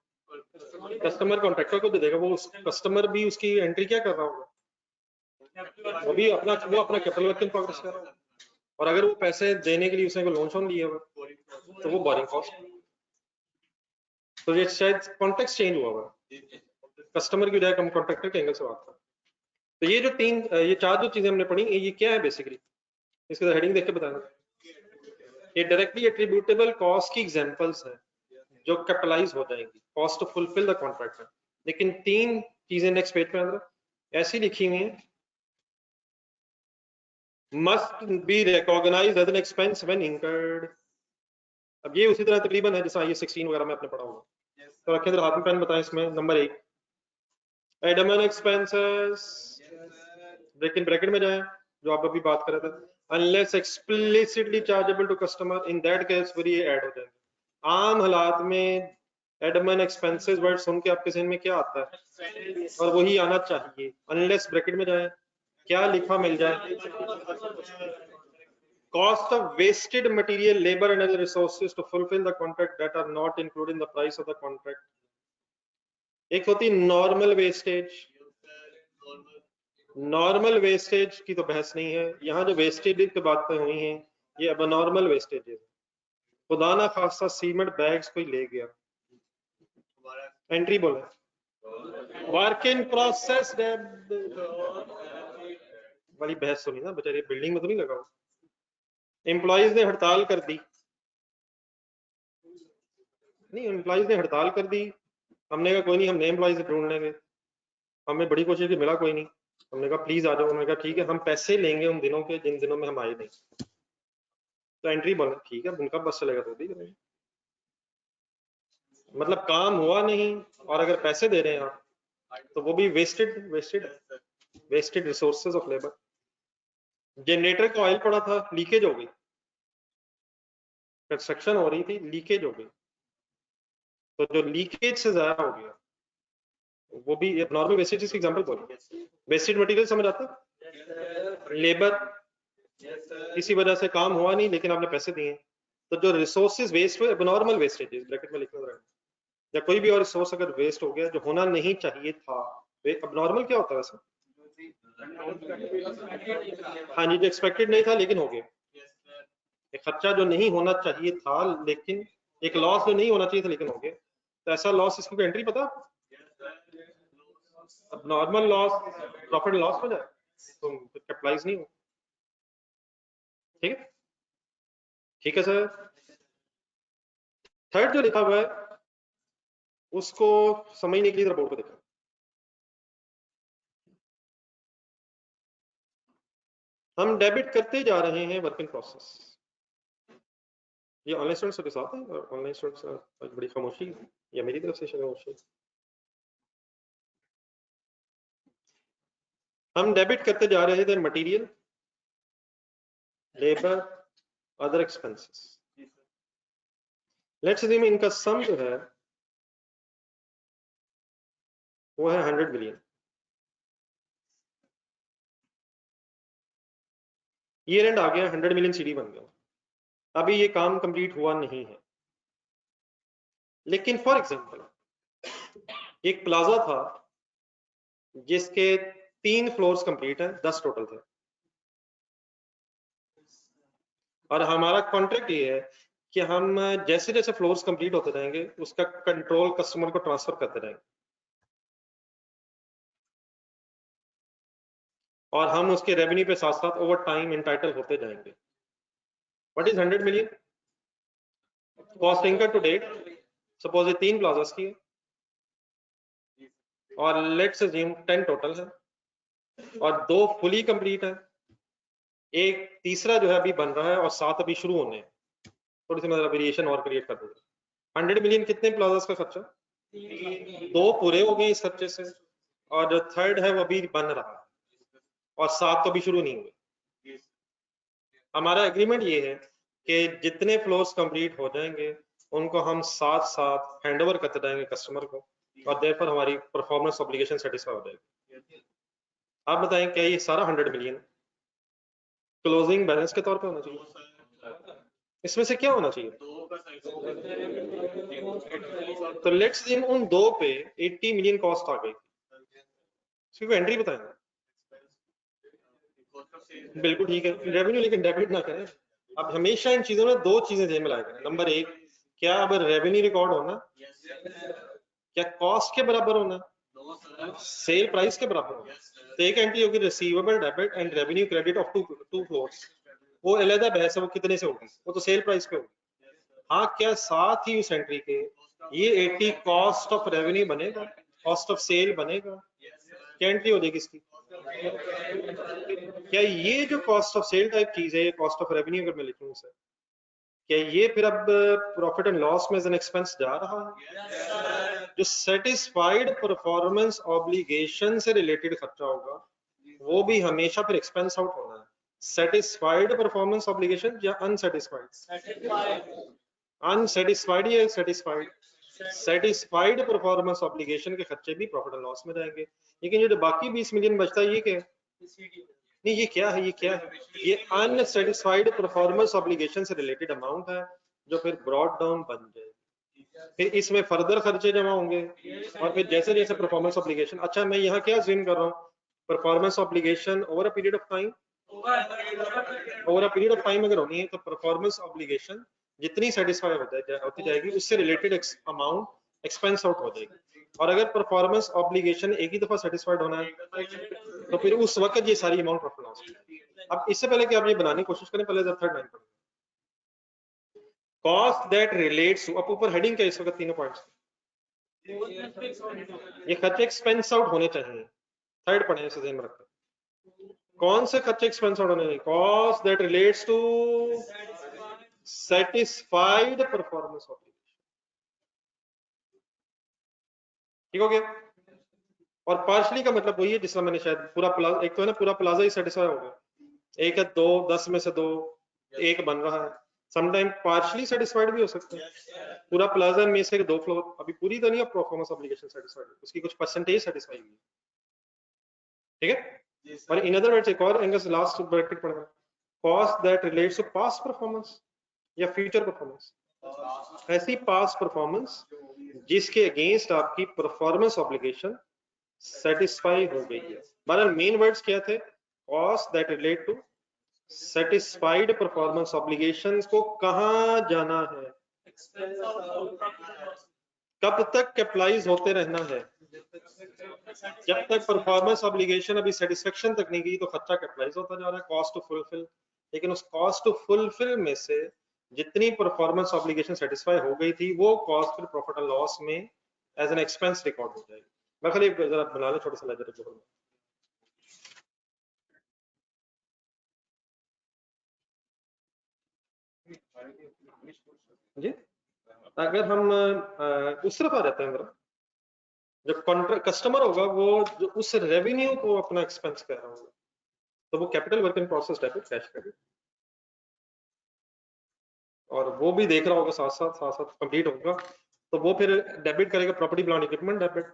कस्टमर कॉन्ट्रैक्टर को दे देगा, वो कस्टमर भी उसकी एंट्री क्या कर रहा होगा, वो भी अपना कैपिटल वर्क इन प्रोग्रेस कर रहा होगा, और अगर वो पैसे देने के लिए उसने कोई लोन शोन लिया हुआ तो वो बोरिंग कॉस्ट। तो ये शायद कॉन्टेक्स्ट चेंज हुआ हुआ, कस्टमर की बजाय कम कॉन्ट्रैक्टर के एंगल से बात कर। तो ये चार जो चीजें हमने पढ़ी, ये क्या है बेसिकली, इसके हेडिंग देख के बताना। ये डायरेक्टली एट्रीब्यूटेबल कॉस्ट की एग्जांपल्स हैं जो कैपिटलाइज हो जाएंगी, cost to fulfil the contract है। लेकिन तीन चीजें नेक्स्ट पेज पे अंदर ऐसी लिखी हुई हैं, must be recognised as an expense when incurred. अब ये उसी तरह तकरीबन है जैसा IS16 वगैरह में आपने पढ़ा होगा। तो रखें हाथ में पेन, बताएं इसमें नंबर 1 एडमन एक्सपेंसेस, ब्रैकेट में जाए जो आप अभी बात कर रहे थे, unless explicitly chargeable to customer, in that case फिर ये ऐड हो जाएंगे। आम हालात में एडमन एक्सपेंसेस वर्ड सुन के आपके जहन में क्या आता है, और वही आना चाहिए, अनलेस ब्रैकेट में जाए क्या लिखा मिल जाए, cost of wasted material, labor and other resources to fulfill the contract that are not included in the price of the contract। एक होती नॉर्मल वेस्टेज, नॉर्मल वेस्टेज की तो बहस नहीं है, यहाँ जो वेस्टेज की बातें हुई हैं ये अब नॉर्मल वेस्टेज है। खुदा ना खासा सीमेंट बैग्स कोई ले गया, एंट्री बोला वर्क इन प्रोसेस वाली बहस सुनी ना, बेचारे बिल्डिंग में तो नहीं लगा हुआ। एम्प्लॉइज ने हड़ताल कर दी, नहीं एम्प्लॉइज ने हड़ताल कर दी, हमने कहा कोई नहीं, हम नए एम्प्लॉइज ढूंढ लेंगे, हमें बड़ी कोशिश की मिला कोई नहीं, हमने कहा प्लीज आ जाओ, उन्होंने कहा ठीक है हम पैसे लेंगे उन दिनों के जिन दिनों में हम आए नहीं। तो एंट्री बोला ठीक है, उनका बस चलेगा तो दी, मतलब काम हुआ नहीं और अगर पैसे दे रहे हैं आप तो वो भी wasted resources of labour. Generator का ऑयल पड़ा था, लीकेज हो गई, कंस्ट्रक्शन हो रही थी, लीकेज हो गई, तो जो लीकेज से ज्यादा हो गया वो भी नॉर्मल वेस्टेज की एग्जांपल बोली। वेस्टेड मटेरियल समझ आता है, लेबर किसी वजह से काम हुआ नहीं लेकिन आपने पैसे दिए, तो जो रिसोर्सेज वेस्ट हुए नॉर्मल वेस्टेज ब्रैकेट में लिखना रहेगा। या कोई भी और रिसोर्स अगर वेस्ट हो गया जो होना नहीं चाहिए था, अब नॉर्मल क्या होता है वैसे? हाँ जी, जो एक्सपेक्टेड नहीं था लेकिन हो गया, एक खर्चा जो नहीं होना चाहिए था लेकिन, एक लॉस जो नहीं होना चाहिए था लेकिन हो गया, तो ऐसा लॉस इसकी कोई एंट्री पता? अब नॉर्मल लॉस प्रॉफिट लॉस हो जाए तो कैपिटलाइज नहीं हो। ठीक है, ठीक है सर। थर्ड जो लिखा हुआ है उसको समझने के लिए बोर्ड को देखा। हम डेबिट करते जा रहे हैं वर्क इन प्रोसेस। ये ऑनलाइन स्टूडेंट्स के साथ है, और ऑनलाइन स्टूडेंट्स आज बड़ी खामोशी है, या मेरी तरफ से खामोशी? हम डेबिट करते जा रहे थे material, labour, other expenses. Let's assume इनका सम जो है वो है 100 मिलियन। ईयर एंड आ गया, 100 मिलियन सीडी बन गया। अभी ये काम कंप्लीट हुआ नहीं है, लेकिन फॉर एग्जांपल एक प्लाजा था जिसके 3 फ्लोर्स कंप्लीट हैं, 10 टोटल थे, और हमारा कॉन्ट्रैक्ट ये है कि हम जैसे जैसे फ्लोर्स कंप्लीट होते रहेंगे उसका कंट्रोल कस्टमर को ट्रांसफर करते रहेंगे, और हम उसके रेवेन्यू पे साथ साथ ओवर टाइम इंटाइटल होते जाएंगे। What is 100 million cost income to date? Suppose ये 3 प्लाजास की है, और लेट्स अज्यूम 10 टोटल है, और 2 फुली कंप्लीट है, एक तीसरा जो है अभी बन रहा है, और 7 अभी शुरू होने हैं। थोड़ी सी मतलब वेरिएशन और क्रिएट कर देंगे। 100 मिलियन कितने प्लाजास का खर्चा? 2 पूरे हो गए इस खर्चे से, और जो थर्ड है वो अभी बन रहा है, और 7 तो अभी शुरू नहीं हुए। हमारा एग्रीमेंट ये है कि जितने फ्लोर्स कंप्लीट हो जाएंगे उनको हम साथ साथ हैंडओवर करते जाएंगे कस्टमर को, और देयरफॉर हमारी परफॉर्मेंस ऑब्लिगेशन सेटिस्फाई हो जाएगी। आप बताएं क्या ये सारा 100 मिलियन क्लोजिंग बैलेंस के तौर पे होना चाहिए? इसमें से क्या होना चाहिए? तो लेट्स इन उन 2 पे 80 मिलियन कॉस्ट आ गई, इसकी कोई एंट्री बताएं। बिल्कुल ठीक है, रेवेन्यू लेकिन डेबिट ना करें। अब हमेशा इन चीजों में 2 चीजें ध्यान में लाया करें। नंबर 1, क्या अब रेवेन्यू रिकॉर्ड होना, क्या कॉस्ट के बराबर होना, सेल प्राइस के बराबर होना। तो एक एंट्री होगी receivable debit and revenue credit of to floors, वो अलग बहस है, वो कितने से होगी, वो तो सेल प्राइस पे होगी। हाँ, क्या साथ ही उस एंट्री के ये 80 कॉस्ट ऑफ रेवेन्यू बनेगा, कॉस्ट ऑफ सेल बनेगा? क्या एंट्री हो जाएगी इसकी? क्या ये जो कॉस्ट ऑफ सेल टाइप चीज है, ये कॉस्ट ऑफ रेवेन्यू अगर मैं लिखूं सर, क्या ये फिर अब प्रॉफिट एंड लॉस में एज एन एक्सपेंस जा रहा है? जो सेटिस्फाइड परफॉर्मेंस ऑब्लिगेशन से रिलेटेड खर्चा होगा वो भी हमेशा फिर एक्सपेंस आउट होना है। सेटिस्फाइड परफॉर्मेंस ऑब्लिगेशन या अनसेटिस्फाइड? अनसेटिस्फाइड या सेटिस्फाइड? सेटिस्फाइड परफॉर्मेंस ऑब्लिगेशन के खर्चे भी प्रॉफिट एंड लॉस में जाएंगे। लेकिन जो बाकी 20 मिलियन बचता है ये क्या है? नहीं, ये क्या है, ये क्या है? ये अनसेटिस्फाइड परफॉर्मेंस ऑब्लिगेशन से रिलेटेड अमाउंट है जो फिर ब्रॉड डाउन बन जाएगी, फिर इसमें फर्दर खर्चे जमा होंगे, और फिर जैसे जैसे परफॉर्मेंस ऑब्लिगेशन, अच्छा मैं यहाँ क्या जिम कर रहा हूँ, performance obligation over a period of time, over a period of time अगर होनी है तो परफॉर्मेंस ऑब्लिगेशन जितनी सेटिस्फाई होती जाएगी उससे रिलेटेड अमाउंट एक्सपेंस आउट हो जाएगी। और अगर परफॉर्मेंस ऑब्लिगेशन एक ही दफा सेटिस्फाइड होना है तो फिर उस वक्त ये सारी अमाउंट प्रॉफिट लॉस है। अब इससे पहले कि आप ये बनाने की कोशिश करें, पहले जब थर्ड लाइन पढ़ें, कॉस्ट दैट रिलेट्स टू, अब ऊपर हेडिंग क्या इस वक्त तीनों पॉइंट्स, ये खर्चे एक्सपेंस आउट होने चाहिए। थर्ड पढ़े इसे ध्यान में रखें, कौन से खर्चे एक्सपेंस आउट होने चाहिए? Cost that relates to satisfied performance obligation. ठीक हो गया? और पार्शली का मतलब वही है जिसमें मैंने शायद पूरा प्लाजा, एक तो है ना पूरा प्लाजा ही सेटिस्फाई हो गया, एक है 2, 10 में से 2, एक बन रहा है। समटाइम पार्शली सेटिस्फाइड भी हो सकते हैं, पूरा प्लाजा में से 2 फ्लोर अभी पूरी तो नहीं परफॉर्मेंस ऑब्लिगेशन सेटिस्फाइड, उसकी कुछ परसेंटेज सेटिस्फाई हुई। ठीक है? और इन अदर वर्ड्स एक और एंगल लास्ट ब्रैकेट पढ़ना, cost that relates to past performance या फ्यूचर परफॉर्मेंस। ऐसी पास्ट परफॉर्मेंस जिसके अगेंस्ट आपकी परफॉर्मेंस ऑब्लिगेशन सेटिस्फाई हो गई है। बहरहाल मेन वर्ड्स क्या थे? Cost that relate to satisfied performance obligations को कहाँ जाना है, कब तक कैपिटलाइज होते रहना है? जब तक परफॉर्मेंस ऑब्लिगेशन अभी सेटिस्फेक्शन तक नहीं गई तो खर्चा कैपिटलाइज होता जा रहा है, कॉस्ट टू फुलफिल। लेकिन उस कॉस्ट टू फुलफिल में से जितनी परफॉर्मेंस ऑब्लिगेशन सेटिस्फाई हो गई थी वो कॉस्ट फिर प्रॉफिट एंड लॉस में एज एन एक्सपेंस रिकॉर्ड हो जाएगी। मैं खाली जरा बना लें छोटा सा लेजर रिपोर्ट में। जी अगर हम उस तरफ आ जाते हैं जरा, जब कॉन्ट्रैक्ट कस्टमर होगा वो जो उस रेवेन्यू को अपना एक्सपेंस कर रहा होगा तो वो capital work in process debit cash credit, और वो भी देख रहा होगा साथ साथ कंप्लीट होगा तो वो फिर डेबिट करेगा property plant equipment debit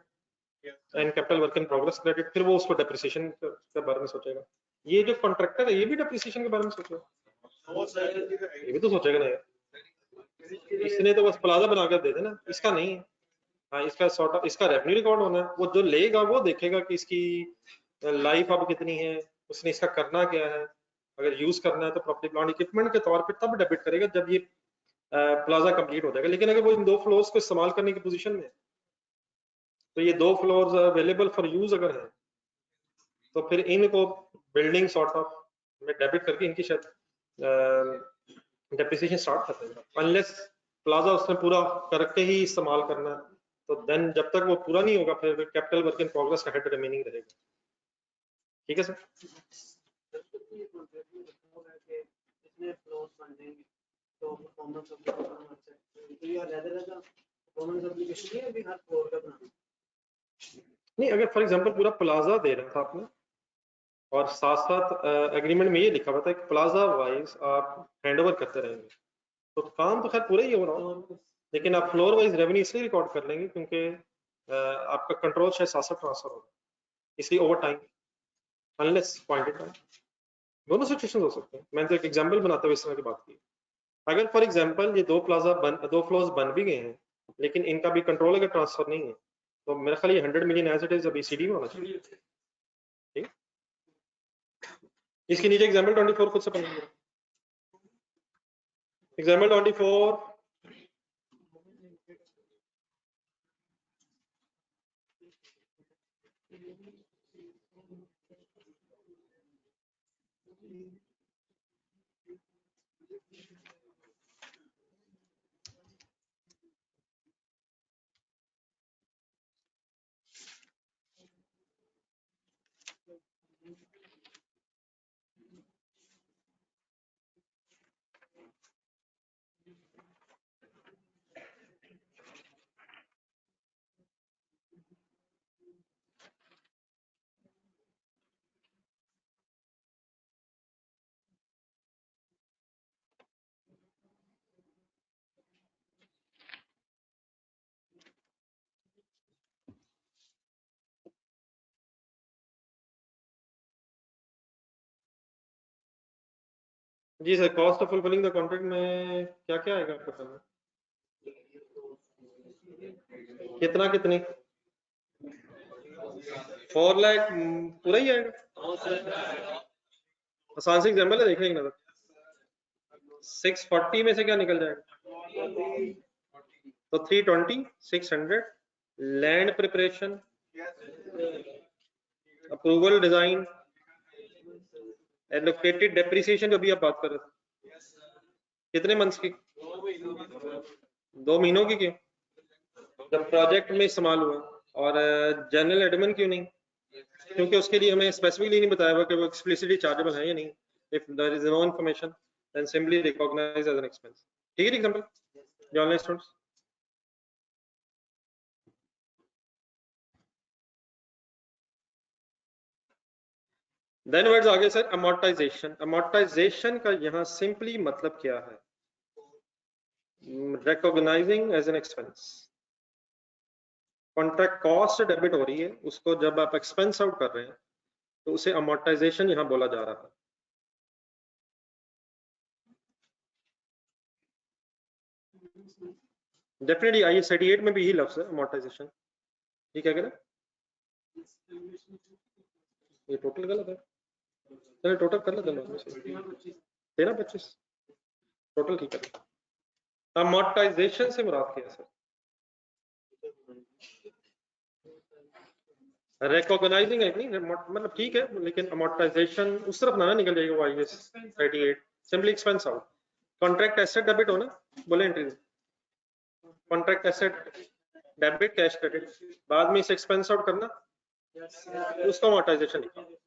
and capital work in progress credit, फिर वो उसको डेप्रिसिएशन के बारे में सोचेगा। ये जो कॉन्ट्रैक्टर है ये भी डेप्रिसिएशन के बारे में सोचेगा, ये भी तो सोचेगा ना यार, इसने तो बस प्लाजा बनाकर दे देना, इसका नहीं है। हाँ इसका सॉर्ट ऑफ इसका रेवेन्यू रिकॉर्ड होना है, वो जो लेगा वो देखेगा कि इसकी लाइफ अब कितनी है, उसने इसका करना क्या है, अगर यूज करना है तो प्रॉपर्टी प्लांट इक्विपमेंट के तौर पे तब डेबिट करेगा जब ये प्लाजा कंप्लीट हो जाएगा। लेकिन अगर वो इन 2 फ्लोर्स को इस्तेमाल करने की पोजीशन में तो ये 2 फ्लोर्स अवेलेबल फॉर यूज अगर है तो फिर इनको बिल्डिंग सॉर्ट ऑफ में डेबिट करके इनकी शायद डेप्रिसिएशन स्टार्ट कर देगा, अनलेस प्लाजा उसने पूरा करके ही इस्तेमाल करना है तो देन जब तक वो पूरा नहीं होगा फिर कैपिटल वर्क इन प्रोग्रेस का हेड रिमेनिंग रहेगा। ठीक है सर? नहीं अगर फॉर एग्जांपल पूरा प्लाजा दे रहा था आपने और साथ साथ एग्रीमेंट में ये लिखा हुआ था कि प्लाजा वाइज आप हैंडओवर करते रहेंगे तो काम तो खैर पूरा ही हो रहा है, लेकिन आप फ्लोर वाइज रेवेन्यू इसलिए रिकॉर्ड कर लेंगे क्योंकि आपका कंट्रोल शायद साथ साथ ट्रांसफर होगा, इसलिए over time unless pointed time. दोनों सिचुएशन हो सकते हैं, मैंने तो एक एग्जांपल बनाते हुए इस तरह की बात की। अगर फॉर एग्जांपल ये 2 फ्लोर्स बन भी गए हैं लेकिन इनका भी कंट्रोल अगर ट्रांसफर नहीं है तो मेरा ख्याल ये 100 मिलियन एज इट इज अभी सीडी में होना चाहिए। ठीक, इसके नीचे एग्जांपल 24 खुद से पढ़ेंगे। एग्जांपल 24 जी sir, cost of fulfilling the contract में क्या क्या आएगा आपको समझ? कितना कितनी 4 लाख पूरा ही आएगा? आसान से एग्जांपल है, देखेंगे ना 640 में से क्या निकल जाएगा तो 320 600 land preparation approval design allocated depreciation जो भी आप बात कर रहे थे कितने मंथ्स की? 2 महीनों की क्यों? जब प्रोजेक्ट में इस्तेमाल हुआ, और जनरल एडमिन क्यों नहीं? क्योंकि उसके लिए हमें स्पेसिफिकली नहीं बताया हुआ कि वो एक्सप्लिसिटली चार्जेबल है या नहीं। If there is no information then simply recognise as an expense. ठीक है एग्जांपल जो ऑनलाइन स्टूडेंट्स। देन वर्ड्स आगे सर अमोर्टाइजेशन। अमोर्टाइजेशन का यहाँ सिंपली मतलब क्या है? Recognising as an expense. Contract cost debit हो रही है, उसको जब आप एक्सपेंस आउट कर रहे हैं तो उसे अमोर्टाइजेशन यहाँ बोला जा रहा है। डेफिनेटली IAS 38 में भी यही लफ्ज है अमोर्टाइजेशन, ठीक है क्या? ये टोटल गलत है, चलो टोटल कर लेते हैं, 13-25 टोटल ठीक है। अमोर्टाइजेशन से मुराद क्या है सर? रिकॉग्नाइजिंग है नहीं, मतलब ठीक है, लेकिन अमोर्टाइजेशन उस तरफ ना निकल जाएगा वो IAS 38 simply expense out. Contract asset debit हो ना, बोले entry contract asset debit cash credit, बाद में इसे एक्सपेंस आउट करना, उसका अमोर्टाइजेशन निकालो।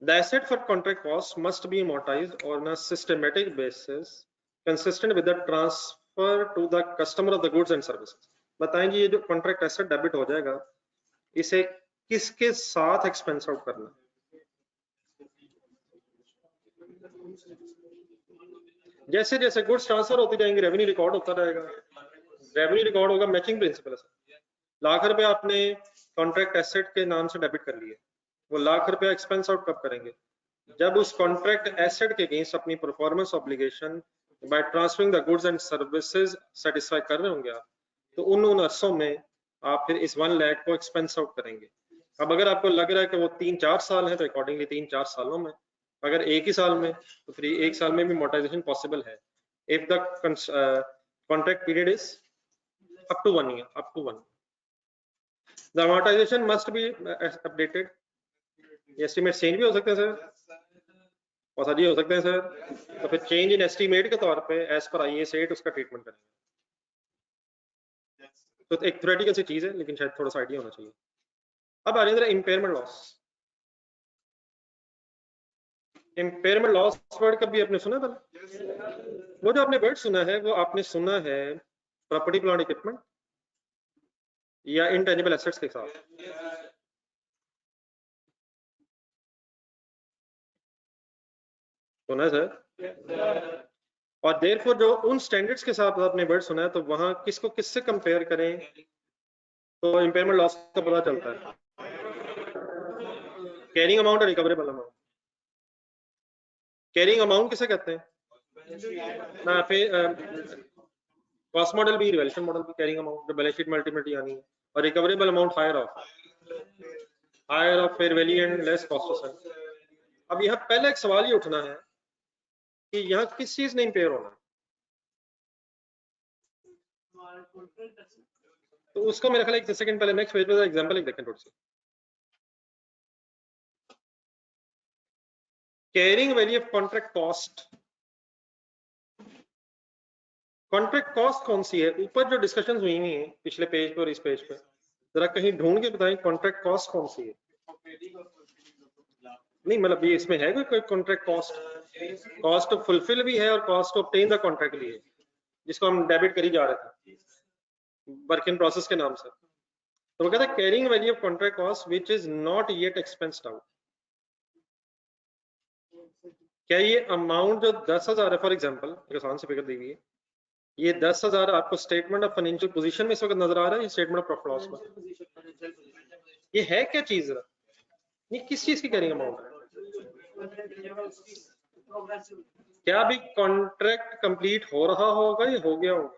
The asset for contract cost must be amortized on a systematic basis consistent with the transfer to the customer of the goods and services। बताएं जी, ये जो contract asset debit हो जाएगा, इसे किसके साथ एक्सपेंस आउट करना? जैसे जैसे गुड्स ट्रांसफर होती जाएंगे रेवेन्यू रिकॉर्ड होता रहेगा, रेवेन्यू रिकॉर्ड होगा, मैचिंग प्रिंसिपल है। लाख रुपए आपने कॉन्ट्रैक्ट एसेट के नाम से डेबिट कर लिए, वो लाख रुपया एक्सपेंस आउट कब करेंगे? जब उस कॉन्ट्रैक्ट एसेट के अगेंस्ट अपनी performance obligation by transferring the goods and services satisfy कर रहे होंगे आप, तो उन अरसों में आप फिर इस 1 लाख को एक्सपेंस आउट करेंगे। अब अगर आपको लग रहा है कि वो 3-4 साल है, तो अकॉर्डिंगली 3-4 सालों में, अगर एक ही साल में, तो फिर एक साल में भी अमोर्टाइजेशन पॉसिबल है। If the contract period is up to 1 year, up to 1, the amortisation must be updated. Estimate change भी हो सकते हैं सर, और सर जी हो सकते हैं सर, तो फिर चेंज इन एस्टिमेट के तौर पे एज पर IAS 8 उसका ट्रीटमेंट करेंगे। तो एक थ्योरेटिकल सी चीज है, लेकिन शायद थोड़ा सा आइडिया होना चाहिए। अब आ रही है impairment loss. Impairment loss word कभी आपने सुना था? वो जो आपने वर्ड सुना है, वो आपने सुना है प्रॉपर्टी प्लांट इक्विपमेंट या इंटेंजिबल एसेट्स के साथ? सुना है सर? और देयरफॉर जो उन स्टैंडर्ड्स के साथ आपने वर्ड सुना है, तो वहां किसको किससे कंपेयर करें तो इम्पेयरमेंट लॉस का पता चलता है? कैरिंग अमाउंट और रिकवरेबल अमाउंट। कैरिंग अमाउंट किसे कहते हैं? ना फिर कॉस्ट मॉडल भी, रिवैल्यूएशन मॉडल भी कैरिंग अमाउंट जो बैलेंस शीट में अल्टीमेटली आनी है, और recoverable amount higher of fair value and less cost of sale. अब यहाँ पहले एक सवाल ये उठना है कि यहाँ किस चीज ने इम्पेयर होना है, तो उसको मेरा ख्याल एक सेकंड पहले नेक्स्ट पेज पे एग्जांपल एक देखें थोड़ी सी। Carrying value of contract cost. Contract cost कौन सी है? ऊपर जो डिस्कशन हुई हुई है पिछले पेज पे और इस पेज पे, जरा कहीं ढूंढ के बताएं कॉन्ट्रैक्ट कॉस्ट कौन सी है? नहीं मतलब ये इसमें है कोई contract cost? Cost to fulfil भी है और cost to obtain the contract भी है, जिसको हम डेबिट करी जा रहे थे वर्क इन प्रोसेस के नाम से। तो वो कहता है carrying value of contract cost which is not yet expensed out. क्या ये अमाउंट जो 10,000 है, फॉर एग्जांपल एक आसान सी फिगर दी हुई है, ये 10,000 आपको स्टेटमेंट ऑफ फाइनेंशियल पोजीशन में इस वक्त नजर आ रहा है, ये स्टेटमेंट ऑफ प्रॉफिट लॉस में? ये है क्या चीज? ये किस चीज की कैरिंग अमाउंट है? क्या अभी कॉन्ट्रैक्ट कंप्लीट हो रहा होगा या हो गया होगा?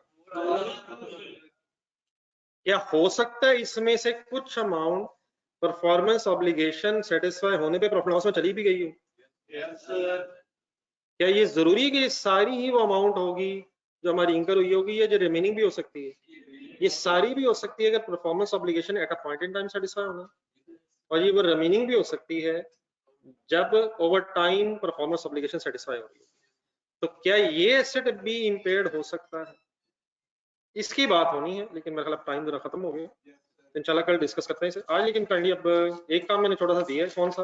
क्या हो सकता है इसमें से कुछ अमाउंट परफॉर्मेंस ऑब्लिगेशन सेटिस्फाई होने पे प्रॉफिट लॉस में चली भी गई हो? क्या ये जरूरी है कि ये सारी ही वो अमाउंट होगी जो हमारी इंकर हुई होगी, या जो रिमेनिंग भी हो सकती है? ये सारी भी हो सकती है अगर performance obligation eight a point in time satisfy होना, और ये वो रिमेनिंग भी हो सकती है जब over time performance obligation satisfy हो रही है। तो क्या ये एसेट भी इंपेयर्ड हो सकता है? इसकी बात होनी है, लेकिन मेरा ख्याल टाइम जरा खत्म हो गया, इंशाल्लाह कल डिस्कस करते हैं इसे आज। लेकिन काइंडली अब एक काम मैंने छोटा सा दिया है, कौन सा?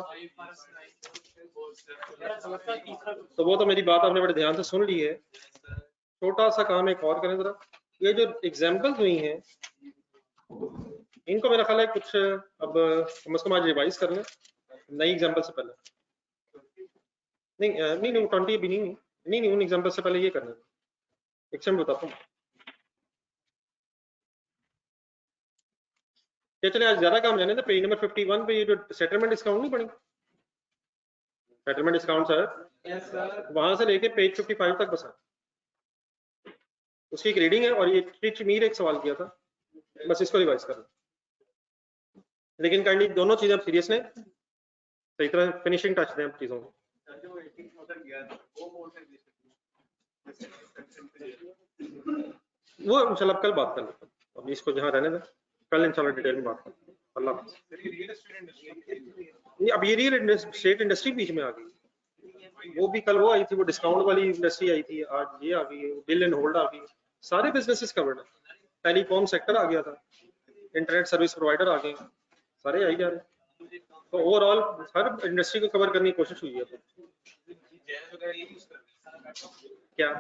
तो वो तो मेरी बात आपने बड़े ध्यान से सुन ली है। छोटा सा काम एक और करें जरा, ये जो एग्जाम्पल्स हुई हैं इनको मेरा ख्याल है कुछ अब कम से कम आज रिवाइज कर लें नई एग्जाम्पल से पहले। नहीं 20 भी नहीं उन एग्जाम्पल से पहले ये करना है। एक सेकंड बताता हूँ। चलिए आज ज्यादा काम लेने थे, पेज नंबर 51 पे ये जो सेटलमेंट डिस्काउंट नहीं बनी, सेटलमेंट डिस्काउंट सर वहां से लेके पेज 55 तक बसा। उसकी एक रीडिंग है और ये मीर एक सवाल किया था, बस इसको रिवाइज करना, लेकिन काइंडली दोनों चीजें आप सीरियस लें, सही तरह फिनिशिंग टच दें चीजों को। वो इंशाल्लाह कल बात कर लेते हैं, अभी इसको जहाँ रहने दें, कल इंशाल्लाह डिटेल में बात करते हैं। अल्लाह हाफ़िज़। नहीं, अब ये रियल एस्टेट इंडस्ट्री बीच में आ गई, वो भी कल वो आई थी, वो डिस्काउंट वाली इंडस्ट्री आई थी, आज ये आ गई है, बिल एंड होल्ड आ गई, सारे बिजनेसेस कवर्ड है, टेलीकॉम सेक्टर आ गया था, इंटरनेट सर्विस प्रोवाइडर आ गए, सारे आई जा रहे हैं। तो ओवरऑल हर इंडस्ट्री को कवर करने की कोशिश हुई है। क्या